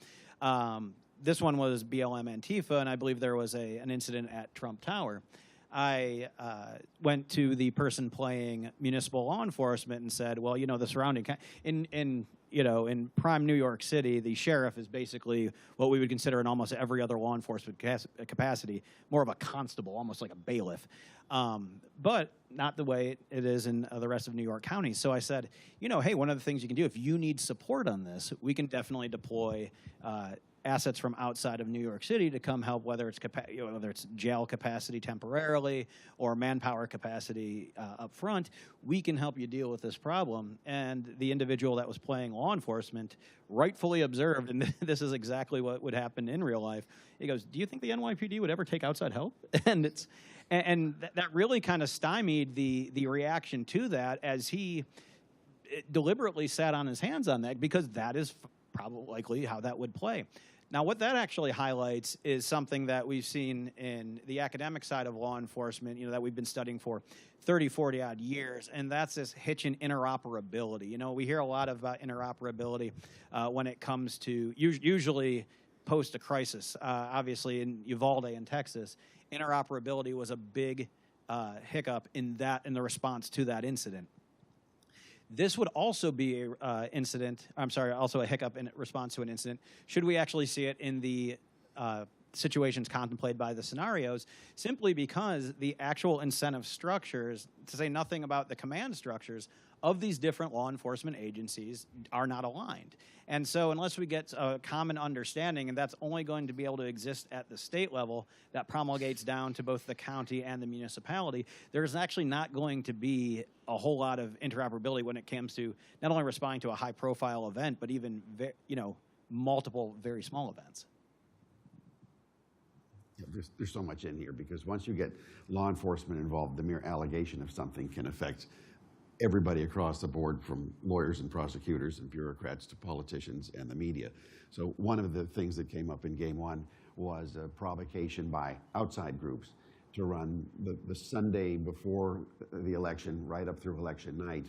This one was BLM Antifa, and I believe there was an incident at Trump Tower. I went to the person playing municipal law enforcement and said, well, the surrounding in prime New York City, the sheriff is basically what we would consider in almost every other law enforcement capacity, more of a constable, almost like a bailiff, but not the way it is in the rest of New York County. So I said, hey, one of the things you can do if you need support on this, we can definitely deploy assets from outside of New York City to come help, whether it's jail capacity temporarily or manpower capacity up front. We can help you deal with this problem. And the individual that was playing law enforcement rightfully observed, and this is exactly what would happen in real life. He goes, "Do you think the NYPD would ever take outside help?" And that really kind of stymied the reaction to that, as he deliberately sat on his hands on that, because that is probably likely how that would play. Now, what that actually highlights is something that we've seen in the academic side of law enforcement, that we've been studying for 30, 40 odd years, and that's this hitch in interoperability. We hear a lot about interoperability when it comes to usually post a crisis. Obviously, in Uvalde in Texas, interoperability was a big hiccup in the response to that incident. This would also be also a hiccup in response to an incident, should we actually see it in the situations contemplated by the scenarios, simply because the actual incentive structures, to say nothing about the command structures, of these different law enforcement agencies are not aligned. And so unless we get a common understanding, and that's only going to be able to exist at the state level, that promulgates down to both the county and the municipality, there's actually not going to be a whole lot of interoperability when it comes to not only responding to a high-profile event, but even multiple very small events. Yeah, there's so much in here, because once you get law enforcement involved, the mere allegation of something can affect everybody across the board, from lawyers and prosecutors and bureaucrats to politicians and the media. So one of the things that came up in game 1 was a provocation by outside groups to run the Sunday before the election, right up through election night,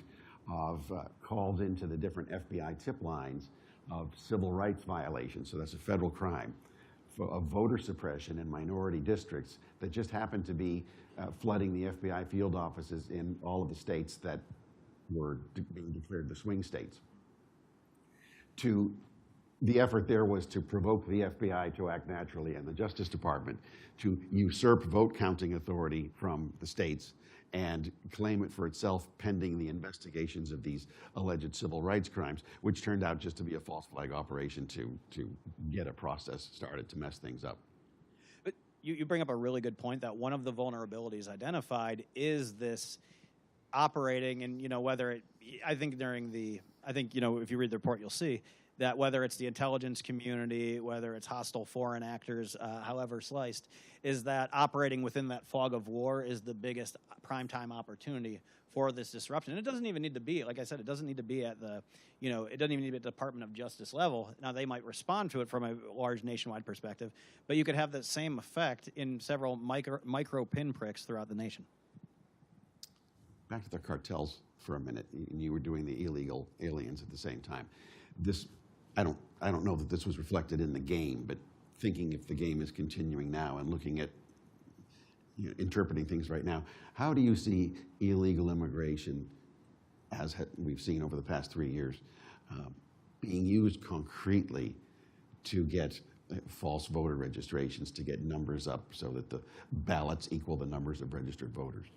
of calls into the different FBI tip lines of civil rights violations. So that's a federal crime, of voter suppression in minority districts that just happened to be flooding the FBI field offices in all of the states that were being declared the swing states. The effort there was to provoke the FBI to act naturally, and the Justice Department to usurp vote counting authority from the states and claim it for itself pending the investigations of these alleged civil rights crimes, which turned out just to be a false flag operation to get a process started to mess things up. But you bring up a really good point that one of the vulnerabilities identified is this operating, and whether it, I think if you read the report, you'll see that whether it's the intelligence community, whether it's hostile foreign actors, however sliced, is that operating within that fog of war is the biggest primetime opportunity for this disruption. And it doesn't even need to be, like I said, it doesn't need to be at the, it doesn't even need to be at the Department of Justice level. Now, they might respond to it from a large nationwide perspective, but you could have that same effect in several micro pinpricks throughout the nation. Back to the cartels for a minute, and you were doing the illegal aliens at the same time. I don't know that this was reflected in the game, but thinking if the game is continuing now and looking at interpreting things right now, how do you see illegal immigration, as we've seen over the past 3 years, being used concretely to get false voter registrations, to get numbers up so that the ballots equal the numbers of registered voters?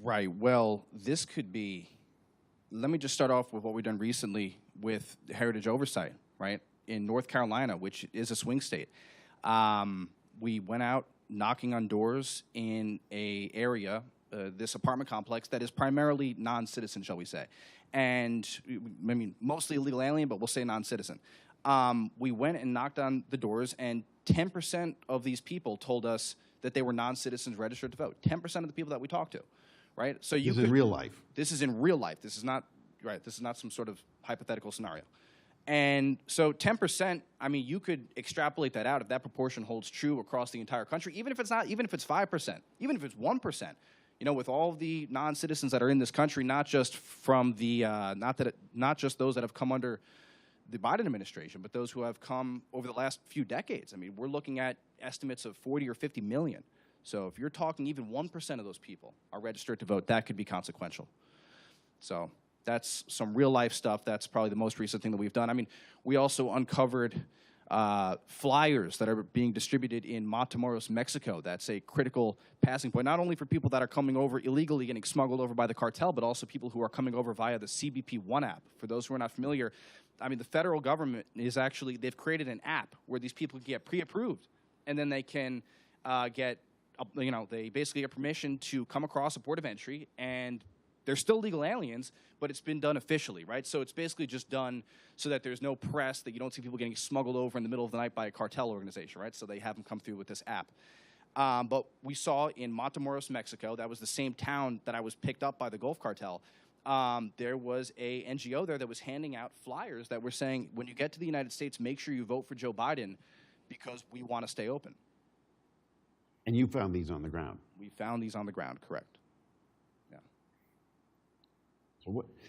Right. Well, this could be, let me just start off with what we've done recently with heritage oversight, right? In North Carolina, which is a swing state. We went out knocking on doors in a area, this apartment complex that is primarily non-citizen, shall we say. And I mean, mostly illegal alien, but we'll say non-citizen. We went and knocked on the doors, and 10% of these people told us that they were non-citizens registered to vote. 10% of the people that we talked to. Right? So you This is in real life. This is in real life. This is not right. This is not some sort of hypothetical scenario. And so 10%, I mean, you could extrapolate that out if that proportion holds true across the entire country, even if it's not, even if it's 5%, even if it's 1%, with all the non-citizens that are in this country, not just from the, not just those that have come under the Biden administration, but those who have come over the last few decades. I mean, we're looking at estimates of 40 or 50 million. So if you're talking even 1% of those people are registered to vote, that could be consequential. So that's some real life stuff. That's probably the most recent thing that we've done. I mean, we also uncovered flyers that are being distributed in Matamoros, Mexico. That's a critical passing point, not only for people that are coming over illegally, getting smuggled over by the cartel, but also people who are coming over via the CBP One app. For those who are not familiar, I mean, the federal government is actually, they've created an app where these people can get pre-approved, and then they can get, they basically get permission to come across a port of entry, and they're still legal aliens, but it's been done officially, right? So it's basically just done so that there's no press, that you don't see people getting smuggled over in the middle of the night by a cartel organization, right? So they have them come through with this app. But we saw in Matamoros, Mexico, that was the same town that I was picked up by the Gulf Cartel. There was a NGO there that was handing out flyers that were saying, when you get to the United States, make sure you vote for Joe Biden because we want to stay open. And you found these on the ground? We found these on the ground, correct. Yeah.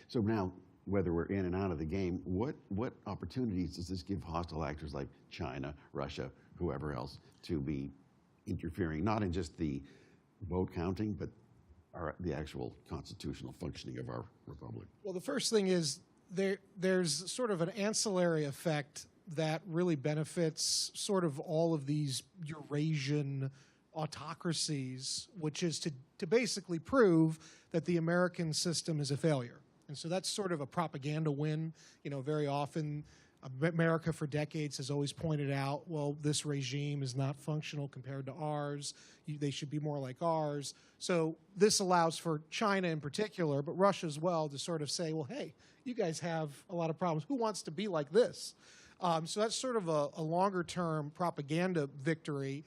So now, whether we're in and out of the game, what opportunities does this give hostile actors like China, Russia, whoever else, to be interfering, not in just the vote counting, but the actual constitutional functioning of our republic? Well, the first thing is there's sort of an ancillary effect that really benefits sort of all of these Eurasian autocracies, which is to basically prove that the American system is a failure. And so that's sort of a propaganda win. Very often America for decades has always pointed out, well, this regime is not functional compared to ours. They should be more like ours. So this allows for China in particular, but Russia as well, to sort of say, well, hey, you guys have a lot of problems. Who wants to be like this? So that's sort of a longer-term propaganda victory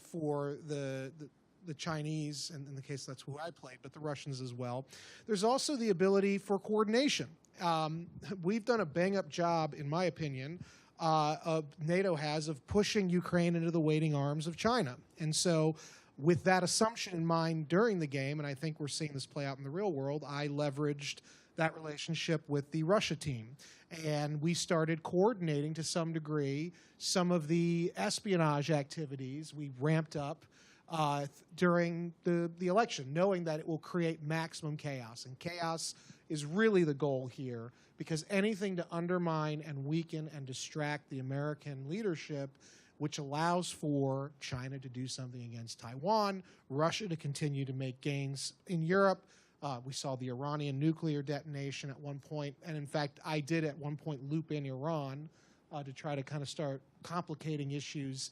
for the Chinese, and in the case that's who I played, but the Russians as well. There's also the ability for coordination. We've done a bang-up job, in my opinion, NATO has, of pushing Ukraine into the waiting arms of China. And so with that assumption in mind during the game, and I think we're seeing this play out in the real world, I leveraged that relationship with the Russia team. And we started coordinating to some degree some of the espionage activities we ramped up during the election, knowing that it will create maximum chaos. And chaos is really the goal here, because anything to undermine and weaken and distract the American leadership which allows for China to do something against Taiwan, Russia to continue to make gains in Europe. We saw the Iranian nuclear detonation at one point, and in fact, I did at one point loop in Iran to try to kind of start complicating issues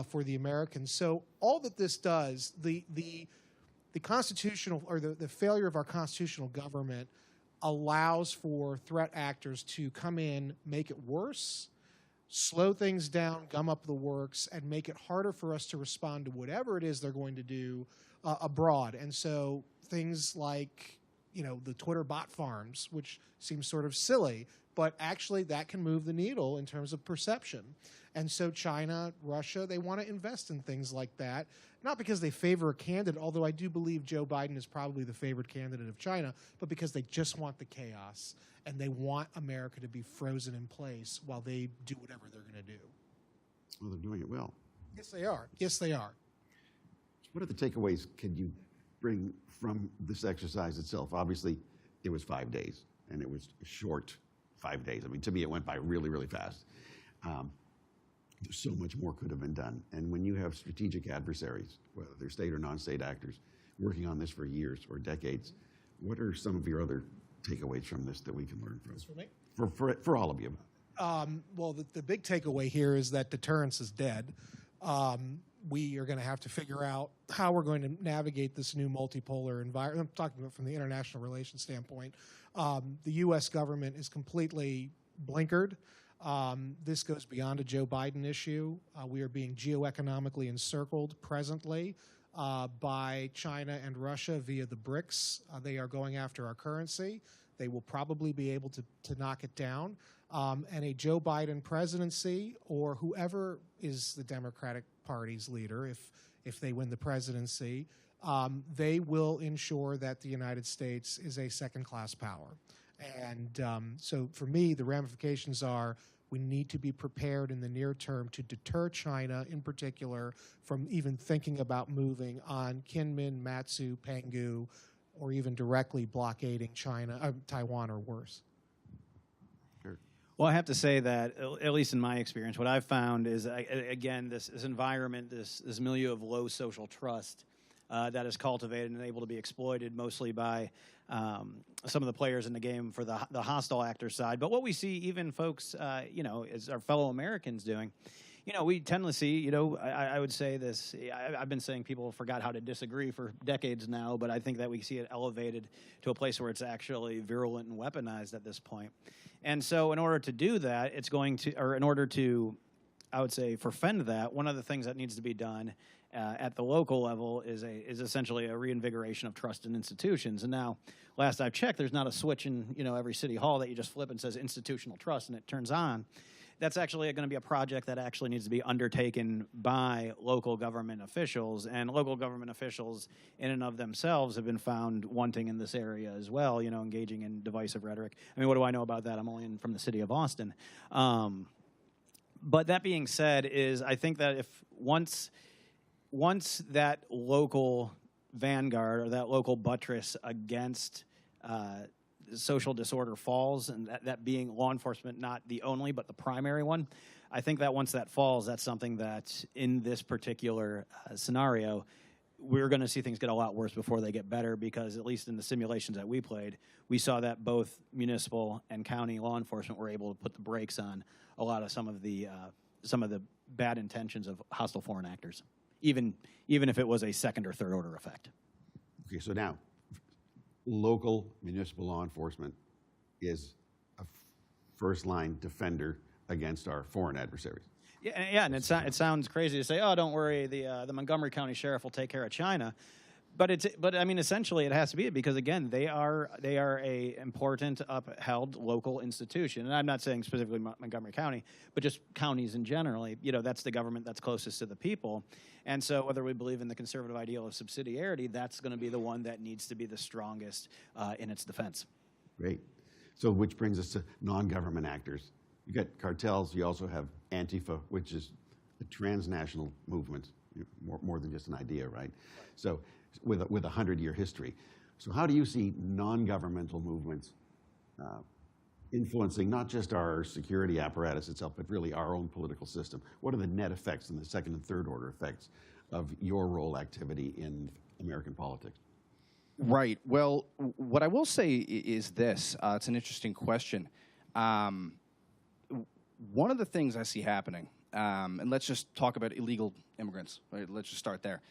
for the Americans. So all that this does, the constitutional, or the failure of our constitutional government allows for threat actors to come in, make it worse, slow things down, gum up the works, and make it harder for us to respond to whatever it is they're going to do abroad. And so things like, the Twitter bot farms, which seems sort of silly, but actually that can move the needle in terms of perception. And so China, Russia, they want to invest in things like that, not because they favor a candidate, although I do believe Joe Biden is probably the favored candidate of China, but because they just want the chaos and they want America to be frozen in place while they do whatever they're going to do. Well, they're doing it well. Yes, they are. Yes, they are. What are the takeaways can you bring from this exercise itself? Obviously, it was 5 days, and it was a short 5 days. I mean, to me, it went by really, really fast. There's so much more could have been done. And when you have strategic adversaries, whether they're state or non-state actors, working on this for years or decades, what are some of your other takeaways from this that we can learn from? For me? For all of you. Well, the big takeaway here is that deterrence is dead. We are going to have to figure out how we're going to navigate this new multipolar environment. I'm talking about from the international relations standpoint. The U.S. government is completely blinkered. This goes beyond a Joe Biden issue. We are being geoeconomically encircled presently by China and Russia via the BRICS. They are going after our currency. They will probably be able to knock it down. And a Joe Biden presidency, or whoever is the Democratic Party's leader, if they win the presidency, they will ensure that the United States is a second-class power. And so for me, the ramifications are we need to be prepared in the near term to deter China, in particular, from even thinking about moving on Kinmen, Matsu, Penghu, or even directly blockading Taiwan or worse. Well, I have to say that, at least in my experience, what I've found is, again, this environment, this milieu of low social trust that is cultivated and able to be exploited mostly by some of the players in the game for the hostile actor side. But what we see even folks, as our fellow Americans doing, we tend to see, I would say this, I've been saying people forgot how to disagree for decades now, but I think that we see it elevated to a place where it's actually virulent and weaponized at this point. And so in order to do that, in order to, I would say, forfend that, one of the things that needs to be done at the local level is essentially a reinvigoration of trust in institutions. And now, last I've checked, there's not a switch in every city hall that you just flip and says institutional trust and it turns on. That's actually going to be a project that actually needs to be undertaken by local government officials, and local government officials in and of themselves have been found wanting in this area as well, engaging in divisive rhetoric. I mean, what do I know about that? I'm only from the city of Austin. But that being said, I think that if once that local vanguard or that local buttress against social disorder falls, and that being law enforcement not the only but the primary one, I think that once that falls, that's something that in this particular scenario, we're going to see things get a lot worse before they get better, because at least in the simulations that we played, we saw that both municipal and county law enforcement were able to put the brakes on a lot of some of the bad intentions of hostile foreign actors, even if it was a second or third order effect. Okay, so now, local municipal law enforcement is a first-line defender against our foreign adversaries. Yeah, and it sounds crazy to say, oh, don't worry, the Montgomery County Sheriff will take care of China. But I mean, essentially, it has to be, because again, they are a important upheld local institution, and I'm not saying specifically Montgomery County, but just counties in general. That's the government that's closest to the people, and so whether we believe in the conservative ideal of subsidiarity, that's going to be the one that needs to be the strongest in its defense. Great. So, which brings us to non-government actors. You got cartels. You also have Antifa, which is a transnational movement, more than just an idea, right? So, with a 100-year history. So how do you see non-governmental movements influencing not just our security apparatus itself, but really our own political system? What are the net effects and the second and third order effects of your role activity in American politics? Right. Well, what I will say is this. It's an interesting question. One of the things I see happening, and let's just talk about illegal immigrants. Right? Let's just start there.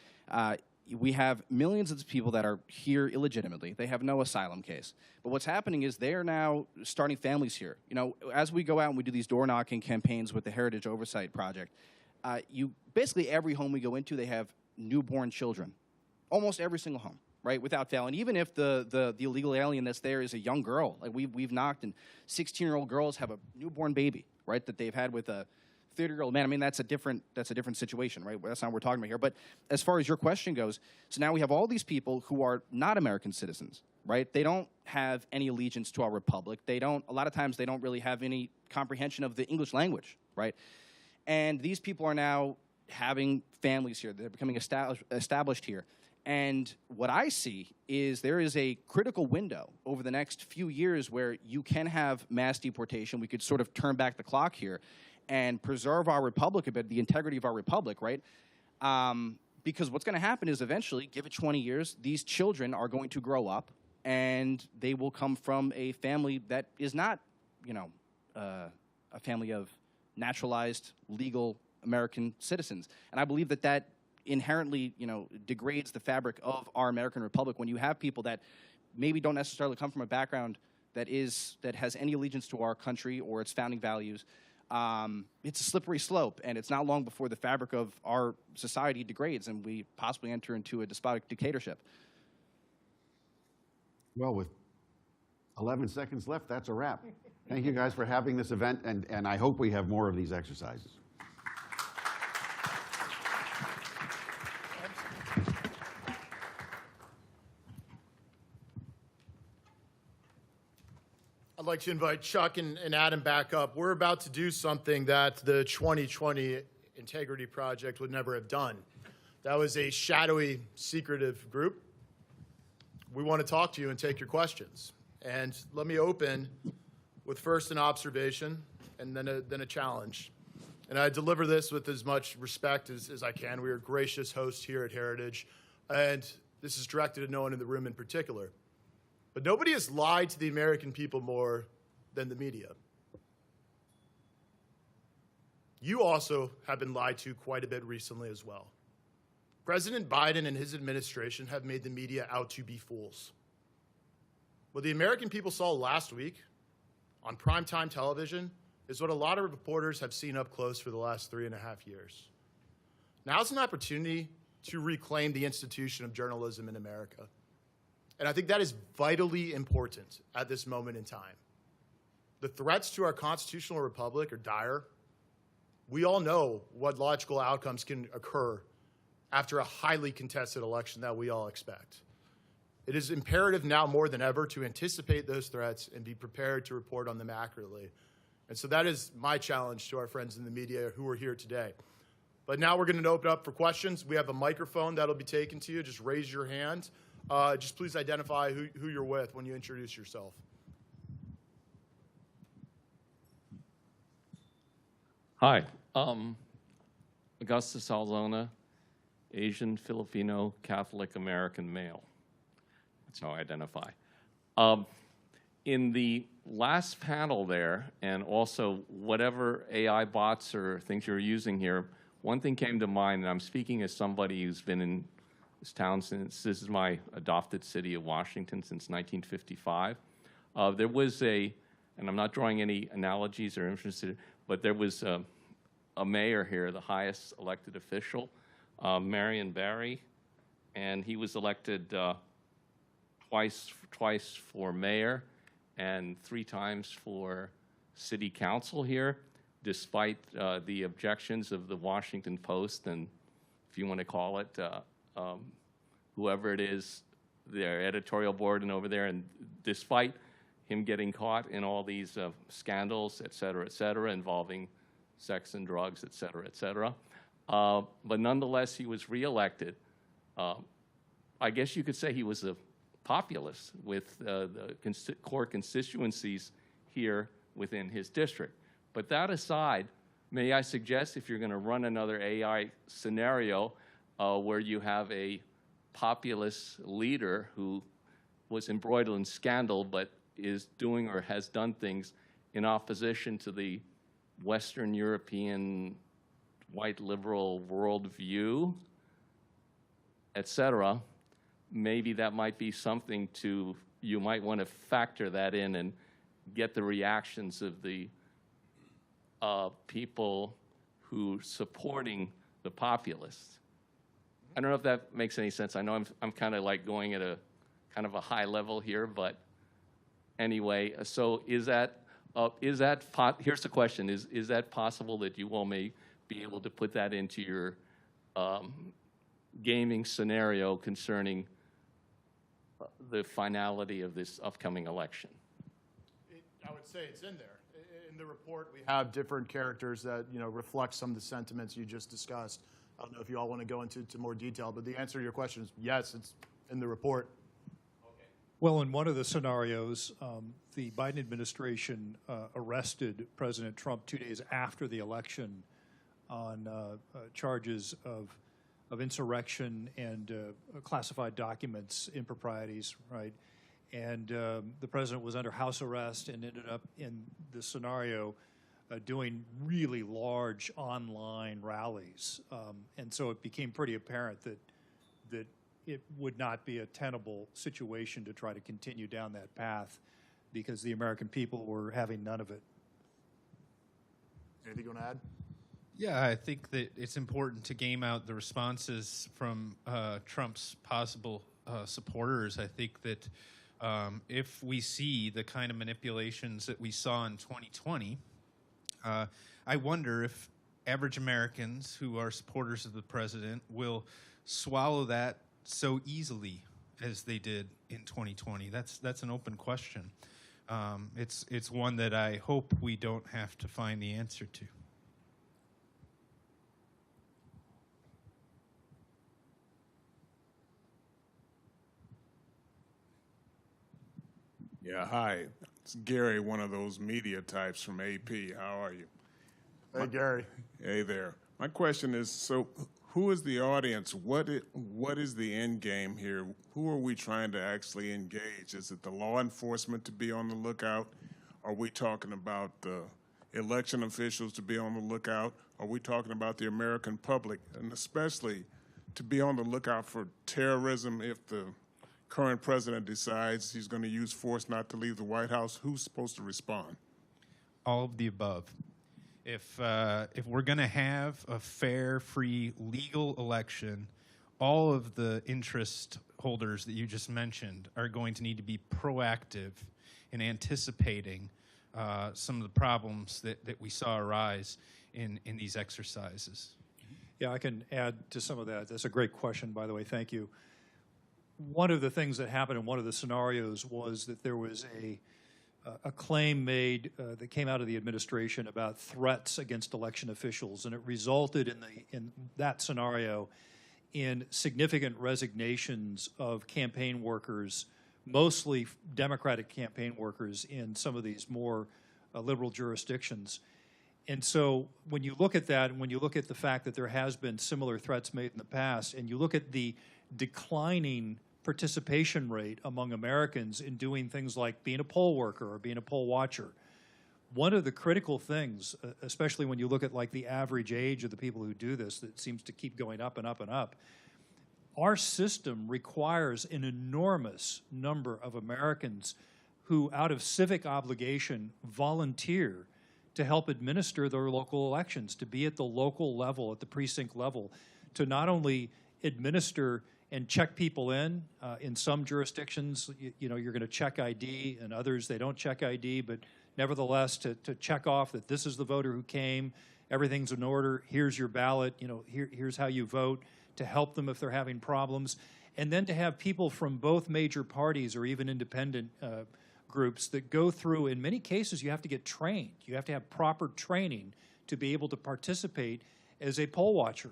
We have millions of people that are here illegitimately. They have no asylum case. But what's happening is they are now starting families here. You know, as we go out and we do these door knocking campaigns with the Heritage Oversight Project, basically every home we go into, they have newborn children. Almost every single home, right, without fail. And even if the illegal alien that's there is a young girl, like we've knocked, and 16-year-old girls have a newborn baby, right, that they've had with a 30-year-old man. I mean, that's a different situation, right? That's not what we're talking about here. But as far as your question goes, so now we have all these people who are not American citizens, right? They don't have any allegiance to our republic. A lot of times they don't really have any comprehension of the English language, right? And these people are now having families here. They're becoming established here. And what I see is there is a critical window over the next few years where you can have mass deportation. We could sort of turn back the clock here and preserve our republic a bit, the integrity of our republic, right? Because what's going to happen is eventually, give it 20 years, these children are going to grow up and they will come from a family that is not, you know, a family of naturalized, legal American citizens. And I believe that that inherently, you know, degrades the fabric of our American republic when you have people that maybe don't necessarily come from a background that has any allegiance to our country or its founding values. It's a slippery slope, and it's not long before the fabric of our society degrades and we possibly enter into a despotic dictatorship. Well, with 11 seconds left, that's a wrap. Thank you guys for having this event, and I hope we have more of these exercises. I'd like to invite Chuck and Adam back up. We're about to do something that the 2020 Integrity Project would never have done. That was a shadowy, secretive group. We want to talk to you and take your questions. And let me open with first an observation and then a challenge. And I deliver this with as much respect as I can. We are gracious hosts here at Heritage, and this is directed at no one in the room in particular. But nobody has lied to the American people more than the media. You also have been lied to quite a bit recently as well. President Biden and his administration have made the media out to be fools. What the American people saw last week on primetime television is what a lot of reporters have seen up close for the last 3.5 years. Now's an opportunity to reclaim the institution of journalism in America. And I think that is vitally important at this moment in time. The threats to our constitutional republic are dire. We all know what logical outcomes can occur after a highly contested election that we all expect. It is imperative now more than ever to anticipate those threats and be prepared to report on them accurately. And so that is my challenge to our friends in the media who are here today. But now we're going to open up for questions. We have a microphone that'll be taken to you. Just raise your hand. Just please identify who you're with when you introduce yourself. Hi, Augustus Alzona, Asian, Filipino, Catholic American male. That's how I identify. In the last panel there, and also whatever AI bots or things you're using here, one thing came to mind, and I'm speaking as somebody who's been in this town since, this is my adopted city of Washington, since 1955. There was and I'm not drawing any analogies or interested, but there was a mayor here, the highest elected official, Marion Barry, and he was elected twice for mayor and 3 times for city council here, despite the objections of the Washington Post and, if you want to call it, whoever it is, their editorial board and over there, and despite him getting caught in all these scandals, et cetera, involving sex and drugs, et cetera. But nonetheless, he was reelected. I guess you could say he was a populist with the core constituencies here within his district. But that aside, may I suggest, if you're going to run another AI scenario where you have a populist leader who was embroiled in scandal but is doing or has done things in opposition to the Western European white liberal worldview, et cetera, maybe that might be something you might want to factor that in and get the reactions of the people who supporting the populists. I don't know if that makes any sense. I know I'm kind of like going at a kind of a high level here, but anyway, so here's the question, is that possible that you all may be able to put that into your gaming scenario concerning the finality of this upcoming election? I would say it's in there. In the report, we have different characters that reflect some of the sentiments you just discussed. I don't know if you all want to go into more detail, but the answer to your question is yes, it's in the report. Well, in one of the scenarios, the Biden administration arrested President Trump 2 days after the election on charges of insurrection and classified documents improprieties, right? And the president was under house arrest and ended up in this scenario doing really large online rallies. And so it became pretty apparent that it would not be a tenable situation to try to continue down that path because the American people were having none of it. Anything you want to add? Yeah, I think that it's important to game out the responses from Trump's possible supporters. I think that if we see the kind of manipulations that we saw in 2020, I wonder if average Americans who are supporters of the president will swallow that so easily as they did in 2020. That's an open question. It's one that I hope we don't have to find the answer to. Yeah, hi. It's Gary, one of those media types from AP. How are you? Hey, Gary. Hey there. My question is, so who is the audience? What is the end game here? Who are we trying to actually engage? Is it the law enforcement to be on the lookout? Are we talking about the election officials to be on the lookout? Are we talking about the American public? And especially to be on the lookout for terrorism if the current president decides he's going to use force not to leave the White House, who's supposed to respond? All of the above. If we're going to have a fair, free, legal election, all of the interest holders that you just mentioned are going to need to be proactive in anticipating some of the problems that we saw arise in these exercises. Yeah, I can add to some of that. That's a great question, by the way. Thank you. One of the things that happened in one of the scenarios was that there was a claim made that came out of the administration about threats against election officials, and it resulted in that scenario in significant resignations of campaign workers, mostly Democratic campaign workers in some of these more liberal jurisdictions. And so when you look at that, and when you look at the fact that there has been similar threats made in the past, and you look at the declining participation rate among Americans in doing things like being a poll worker or being a poll watcher, one of the critical things, especially when you look at like the average age of the people who do this, that seems to keep going up and up and up, our system requires an enormous number of Americans who, out of civic obligation, volunteer to help administer their local elections, to be at the local level, at the precinct level, to not only administer and check people in some jurisdictions, you're going to check ID, and others they don't check ID, but nevertheless to check off that this is the voter who came, everything's in order, here's your ballot, here's how you vote, to help them if they're having problems, and then to have people from both major parties or even independent groups that go through, in many cases you have to get trained, you have to have proper training to be able to participate as a poll watcher.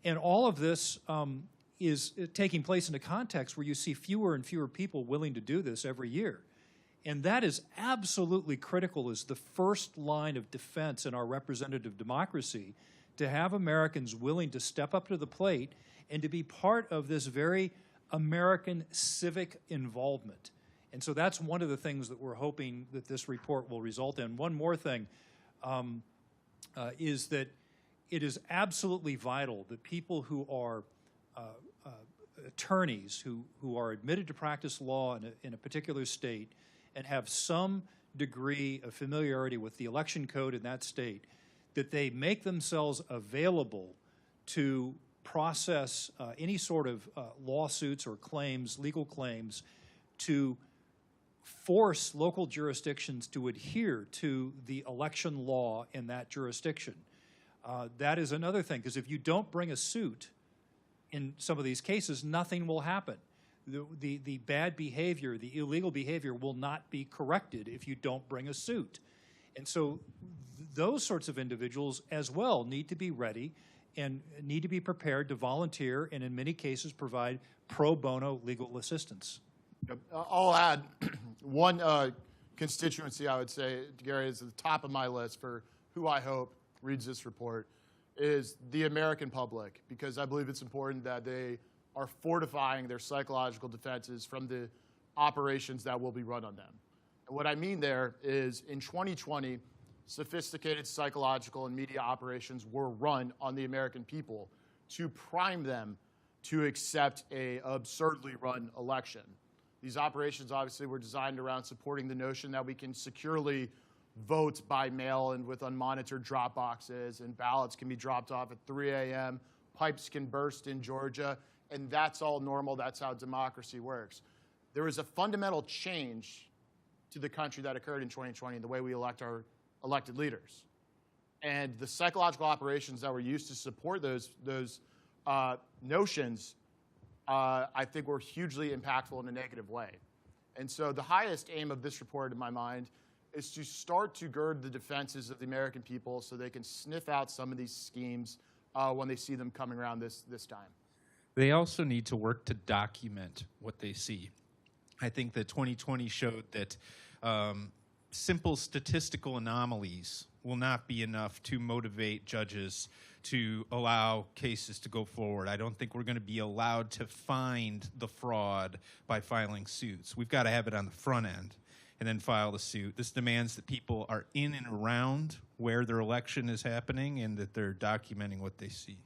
And all of this is taking place in a context where you see fewer and fewer people willing to do this every year. And that is absolutely critical as the first line of defense in our representative democracy, to have Americans willing to step up to the plate and to be part of this very American civic involvement. And so that's one of the things that we're hoping that this report will result in. One more thing is that it is absolutely vital that people who are attorneys who are admitted to practice law in a particular state and have some degree of familiarity with the election code in that state, that they make themselves available to process any sort of lawsuits or claims, legal claims, to force local jurisdictions to adhere to the election law in that jurisdiction. That is another thing, because if you don't bring a suit in some of these cases, nothing will happen. The bad behavior, the illegal behavior will not be corrected if you don't bring a suit. And so those sorts of individuals as well need to be ready and need to be prepared to volunteer and in many cases provide pro bono legal assistance. I'll add one constituency I would say, Gary, is at the top of my list for who I hope reads this report is the American public, because I believe it's important that they are fortifying their psychological defenses from the operations that will be run on them. And what I mean there is in 2020, sophisticated psychological and media operations were run on the American people to prime them to accept an absurdly run election. These operations obviously were designed around supporting the notion that we can securely vote by mail and with unmonitored drop boxes, and ballots can be dropped off at 3 a.m., pipes can burst in Georgia, and that's all normal. That's how democracy works. There was a fundamental change to the country that occurred in 2020 in the way we elect our elected leaders. And the psychological operations that were used to support those notions, I think, were hugely impactful in a negative way. And so the highest aim of this report, in my mind, is to start to gird the defenses of the American people so they can sniff out some of these schemes when they see them coming around this time. They also need to work to document what they see. I think that 2020 showed that simple statistical anomalies will not be enough to motivate judges to allow cases to go forward. I don't think we're going to be allowed to find the fraud by filing suits. We've got to have it on the front end and then file the suit. This demands that people are in and around where their election is happening and that they're documenting what they see.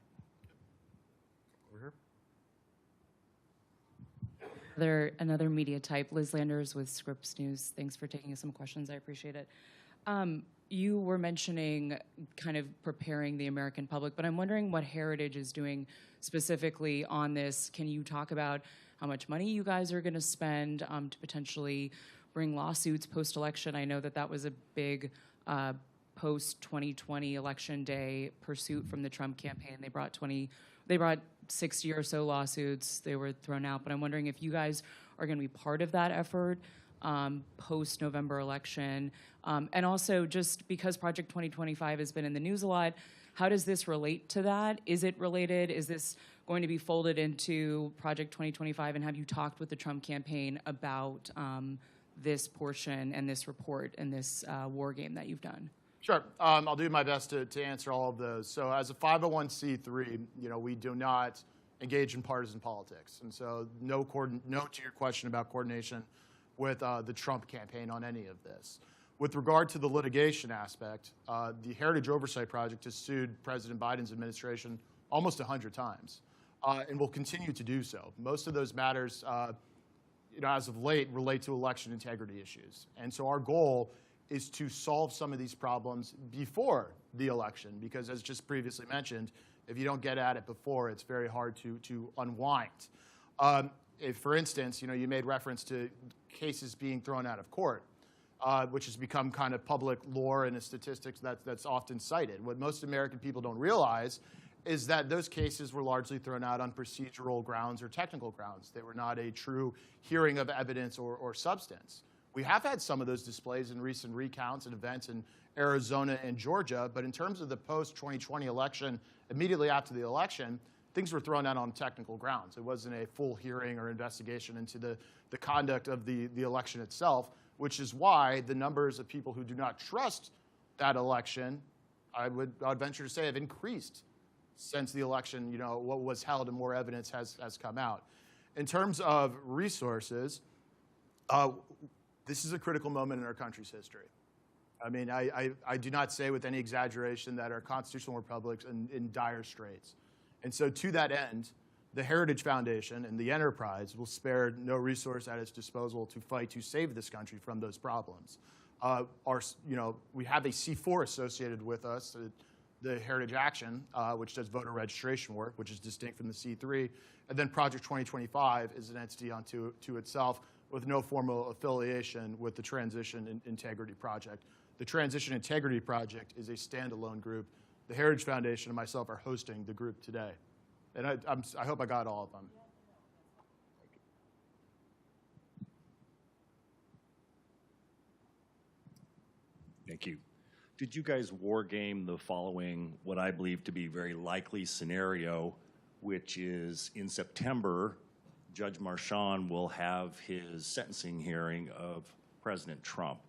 Another media type, Liz Landers with Scripps News. Thanks for taking some questions. I appreciate it. You were mentioning kind of preparing the American public, but I'm wondering what Heritage is doing specifically on this. Can you talk about how much money you guys are going to spend to potentially bring lawsuits post-election? I know that that was a big post-2020 election day pursuit from the Trump campaign. They brought 60 or so lawsuits. They were thrown out, but I'm wondering if you guys are going to be part of that effort post-November election. And also, just because Project 2025 has been in the news a lot, how does this relate to that? Is it related? Is this going to be folded into Project 2025? And have you talked with the Trump campaign about this portion and this report and this war game that you've done? Sure. I'll do my best to answer all of those. So as a 501c3, we do not engage in partisan politics. And so no to your question about coordination with the Trump campaign on any of this. With regard to the litigation aspect, the Heritage Oversight Project has sued President Biden's administration almost 100 times and will continue to do so. Most of those matters, as of late, relate to election integrity issues. And so our goal is to solve some of these problems before the election, because as just previously mentioned, if you don't get at it before, it's very hard to unwind. If, for instance, you made reference to cases being thrown out of court, which has become kind of public lore and a statistics that's often cited. What most American people don't realize is that those cases were largely thrown out on procedural grounds or technical grounds. They were not a true hearing of evidence or substance. We have had some of those displays in recent recounts and events in Arizona and Georgia, but in terms of the post-2020 election, immediately after the election, things were thrown out on technical grounds. It wasn't a full hearing or investigation into the conduct of the election itself, which is why the numbers of people who do not trust that election, I'd venture to say, have increased since the election, what was held and more evidence has come out. In terms of resources, this is a critical moment in our country's history. I mean, I do not say with any exaggeration that our constitutional republic's in dire straits. And so to that end, the Heritage Foundation and the enterprise will spare no resource at its disposal to fight to save this country from those problems. We have a C4 associated with us, the Heritage Action, which does voter registration work, which is distinct from the C3. And then Project 2025 is an entity unto itself with no formal affiliation with the Transition Integrity Project. The Transition Integrity Project is a standalone group. The Heritage Foundation and myself are hosting the group today. And I hope I got all of them. Thank you. Did you guys war game the following, what I believe to be very likely scenario, which is in September, Judge Marchand will have his sentencing hearing of President Trump,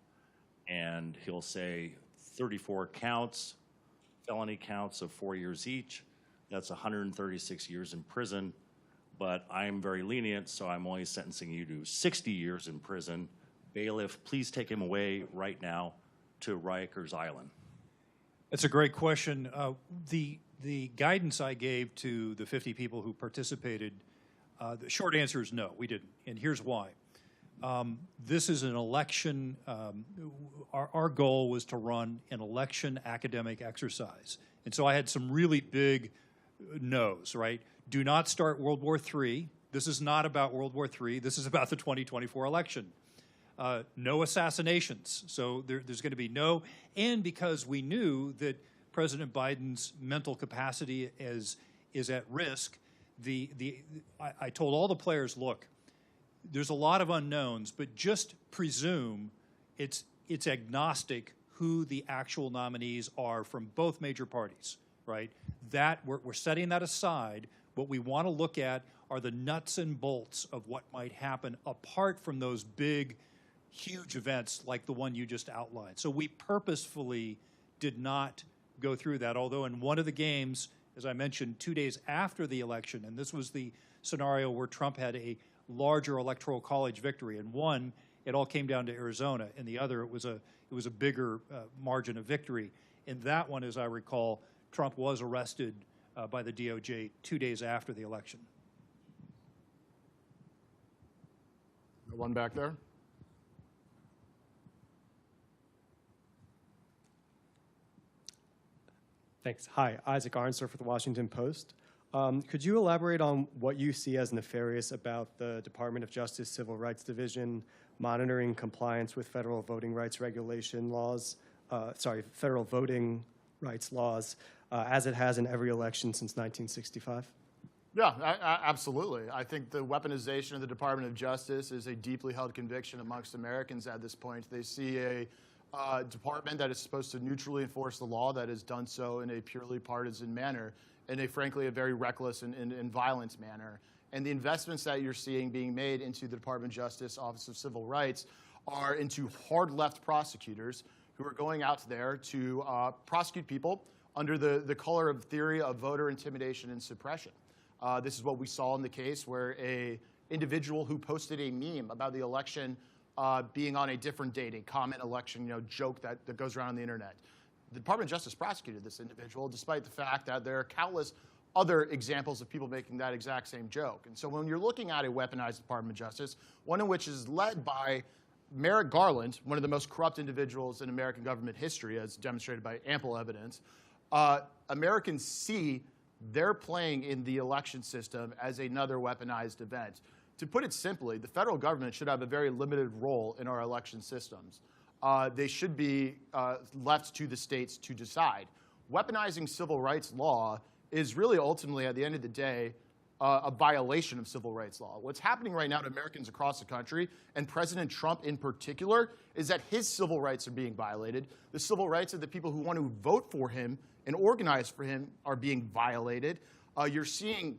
and he'll say 34 counts, felony counts of 4 years each. That's 136 years in prison, but I'm very lenient, so I'm only sentencing you to 60 years in prison. Bailiff, please take him away right now to Rikers Island. That's a great question. The guidance I gave to the 50 people who participated, the short answer is no, we didn't, and here's why. This is an election, our goal was to run an election academic exercise. And so I had some really big no's, right? Do not start World War III. This is not about World War III. This is about the 2024 election. No assassinations. So there's going to be no, and because we knew that President Biden's mental capacity is at risk, I told all the players, look, there's a lot of unknowns, but just presume it's agnostic who the actual nominees are from both major parties, right? That we're setting that aside. What we want to look at are the nuts and bolts of what might happen apart from those big, huge events like the one you just outlined. So we purposefully did not go through that, although in one of the games, as I mentioned, 2 days after the election, and this was the scenario where Trump had a larger electoral college victory. In one, it all came down to Arizona. In the other, it was a bigger margin of victory. In that one, as I recall, Trump was arrested by the DOJ 2 days after the election. The one back there. Thanks. Hi, Isaac Arnsdorf with the Washington Post. Could you elaborate on what you see as nefarious about the Department of Justice Civil Rights Division monitoring compliance with federal voting rights regulation laws, federal voting rights laws, as it has in every election since 1965? Yeah, absolutely. I think the weaponization of the Department of Justice is a deeply held conviction amongst Americans at this point. They see a department that is supposed to neutrally enforce the law that has done so in a purely partisan manner, in frankly, a very reckless and violent manner. And the investments that you're seeing being made into the Department of Justice Office of Civil Rights are into hard left prosecutors who are going out there to prosecute people under the color of theory of voter intimidation and suppression. This is what we saw in the case where a individual who posted a meme about the election being on a different date, a common election joke that goes around on the internet. The Department of Justice prosecuted this individual despite the fact that there are countless other examples of people making that exact same joke. And so when you're looking at a weaponized Department of Justice, one in which is led by Merrick Garland, one of the most corrupt individuals in American government history, as demonstrated by ample evidence, Americans see they're playing in the election system as another weaponized event. To put it simply, the federal government should have a very limited role in our election systems. They should be left to the states to decide. Weaponizing civil rights law is really ultimately, at the end of the day, a violation of civil rights law. What's happening right now to Americans across the country, and President Trump in particular, is that his civil rights are being violated. The civil rights of the people who want to vote for him and organize for him are being violated. you're seeing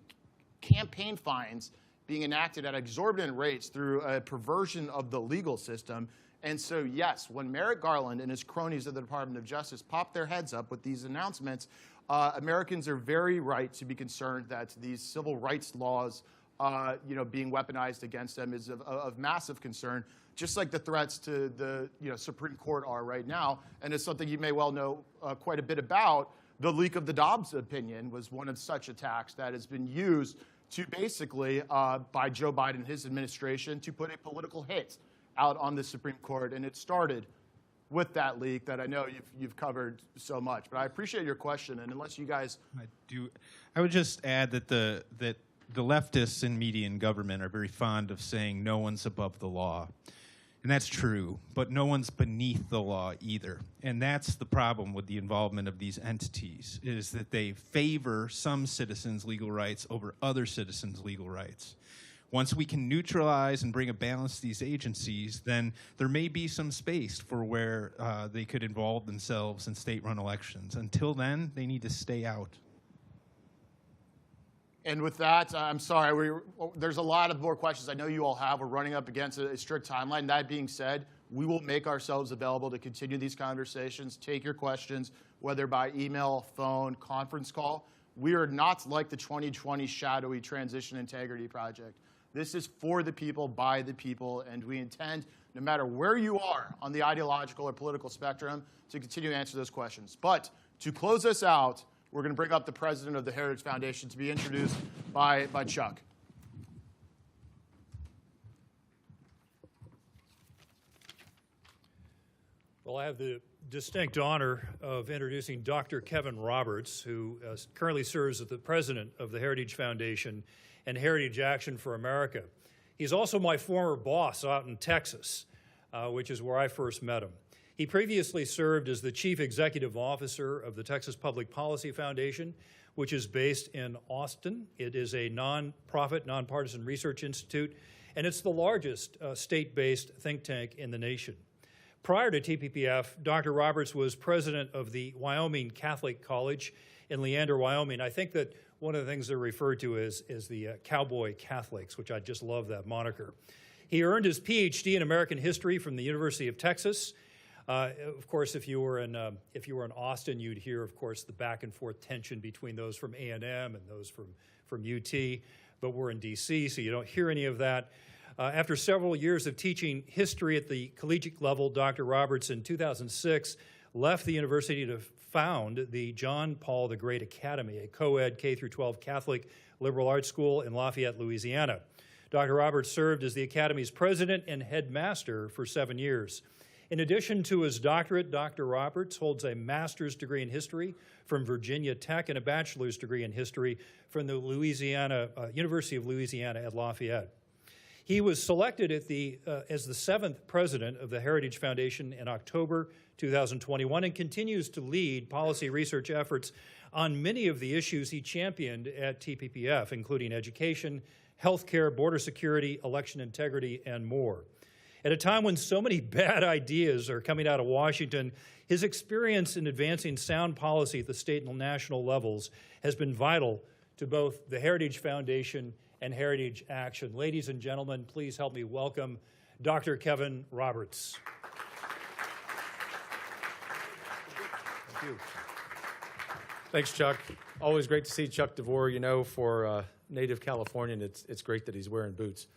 campaign fines being enacted at exorbitant rates through a perversion of the legal system. And so, yes, when Merrick Garland and his cronies at the Department of Justice pop their heads up with these announcements, Americans are very right to be concerned that these civil rights laws, being weaponized against them is of massive concern, just like the threats to the Supreme Court are right now. And it's something you may well know quite a bit about. The leak of the Dobbs opinion was one of such attacks that has been used to basically, by Joe Biden and his administration, to put a political hit out on the Supreme Court. And it started with that leak that I know you've covered so much. But I appreciate your question, and unless you guys... I would just add that the leftists in media and government are very fond of saying no one's above the law. And that's true, but no one's beneath the law either. And that's the problem with the involvement of these entities, is that they favor some citizens' legal rights over other citizens' legal rights. Once we can neutralize and bring a balance to these agencies, then there may be some space for where they could involve themselves in state-run elections. Until then, they need to stay out. And with that, I'm sorry, there's a lot of more questions I know you all have. We're running up against a strict timeline. That being said, we will make ourselves available to continue these conversations, take your questions, whether by email, phone, conference call. We are not like the 2020 shadowy Transition Integrity Project. This is for the people, by the people, and we intend, no matter where you are on the ideological or political spectrum, to continue to answer those questions. But to close us out, we're going to bring up the president of the Heritage Foundation to be introduced by Chuck. Well, I have the distinct honor of introducing Dr. Kevin Roberts, who currently serves as the president of the Heritage Foundation and Heritage Action for America. He's also my former boss out in Texas, which is where I first met him. He previously served as the chief executive officer of the Texas Public Policy Foundation, which is based in Austin. It is a nonprofit, nonpartisan research institute, and it's the largest state-based think tank in the nation. Prior to TPPF, Dr. Roberts was president of the Wyoming Catholic College in Leander, Wyoming. I think that one of the things they're referred to is the Cowboy Catholics, which I just love that moniker. He earned his PhD in American history from the University of Texas. Of course, if you were in Austin, you'd hear, of course, the back and forth tension between those from A&M and those from UT. But we're in D.C., so you don't hear any of that. After several years of teaching history at the collegiate level, Dr. Roberts in 2006 left the university to found the John Paul the Great Academy, a co-ed K-12 Catholic liberal arts school in Lafayette, Louisiana. Dr. Roberts served as the Academy's president and headmaster for 7 years. In addition to his doctorate, Dr. Roberts holds a master's degree in history from Virginia Tech and a bachelor's degree in history from the University of Louisiana at Lafayette. He was selected as the 7th president of the Heritage Foundation in October 2021 and continues to lead policy research efforts on many of the issues he championed at TPPF, including education, healthcare, border security, election integrity, and more. At a time when so many bad ideas are coming out of Washington, his experience in advancing sound policy at the state and national levels has been vital to both the Heritage Foundation and Heritage Action. Ladies and gentlemen, please help me welcome Dr. Kevin Roberts. Thank you. Thanks, Chuck. Always great to see Chuck DeVore. You know, for a native Californian, it's great that he's wearing boots,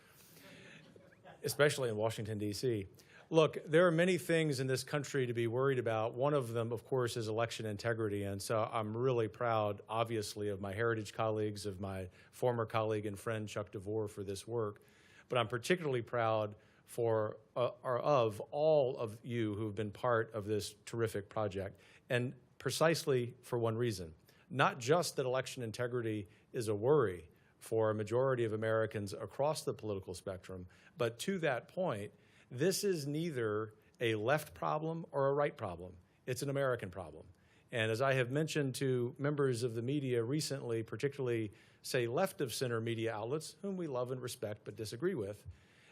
especially in Washington, D.C. Look, there are many things in this country to be worried about. One of them, of course, is election integrity. And so I'm really proud, obviously, of my Heritage colleagues, of my former colleague and friend, Chuck DeVore, for this work. But I'm particularly proud of all of you who've been part of this terrific project. And precisely for one reason. Not just that election integrity is a worry for a majority of Americans across the political spectrum, but to that point, this is neither a left problem or a right problem. It's an American problem. And as I have mentioned to members of the media recently, particularly, say, left-of-center media outlets, whom we love and respect but disagree with,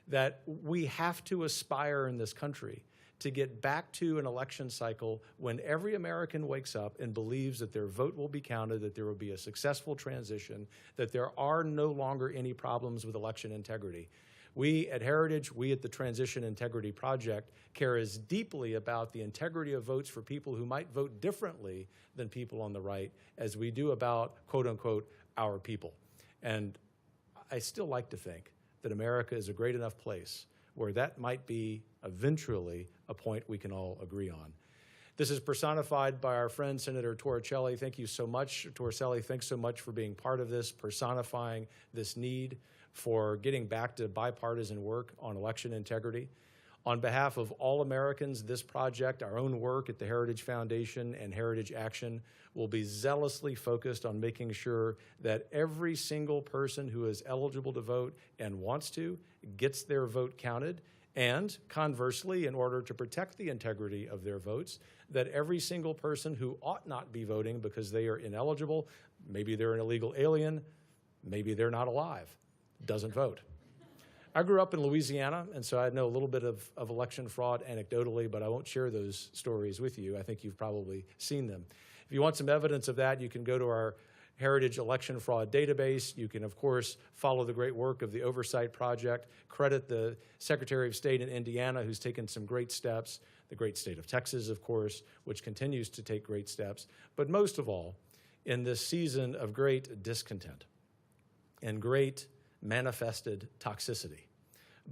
that we have to aspire in this country to get back to an election cycle when every American wakes up and believes that their vote will be counted, that there will be a successful transition, that there are no longer any problems with election integrity. We at Heritage, we at the Transition Integrity Project care as deeply about the integrity of votes for people who might vote differently than people on the right as we do about, quote unquote, our people. And I still like to think that America is a great enough place where that might be eventually a point we can all agree on. This is personified by our friend Senator Torelli. Thank you so much. Torelli, thanks so much for being part of this, personifying this need for getting back to bipartisan work on election integrity. On behalf of all Americans, this project, our own work at the Heritage Foundation and Heritage Action, will be zealously focused on making sure that every single person who is eligible to vote and wants to gets their vote counted, and conversely, in order to protect the integrity of their votes, that every single person who ought not be voting because they are ineligible, maybe they're an illegal alien, maybe they're not alive, doesn't vote. I grew up in Louisiana, and so I know a little bit of election fraud anecdotally, but I won't share those stories with you. I think you've probably seen them. If you want some evidence of that, you can go to our Heritage Election Fraud Database. You can, of course, follow the great work of the Oversight Project, credit the Secretary of State in Indiana, who's taken some great steps, the great state of Texas, of course, which continues to take great steps. But most of all, in this season of great discontent and great manifested toxicity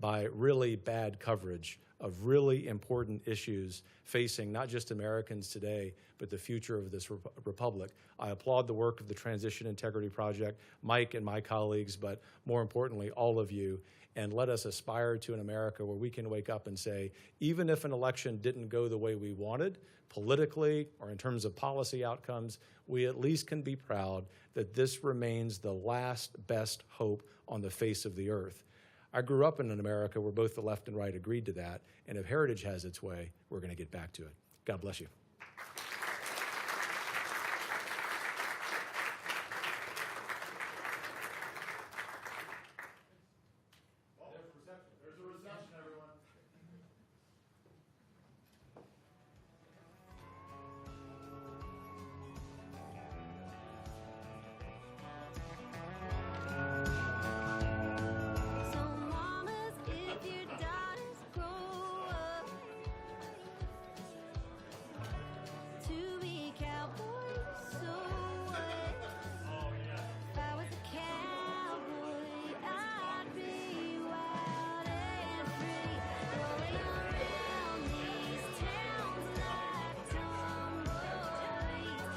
by really bad coverage of really important issues facing not just Americans today, but the future of this republic. I applaud the work of the Transition Integrity Project, Mike and my colleagues, but more importantly, all of you, and let us aspire to an America where we can wake up and say, even if an election didn't go the way we wanted, politically or in terms of policy outcomes, we at least can be proud that this remains the last best hope on the face of the earth. I grew up in an America where both the left and right agreed to that, and if Heritage has its way, we're going to get back to it. God bless you.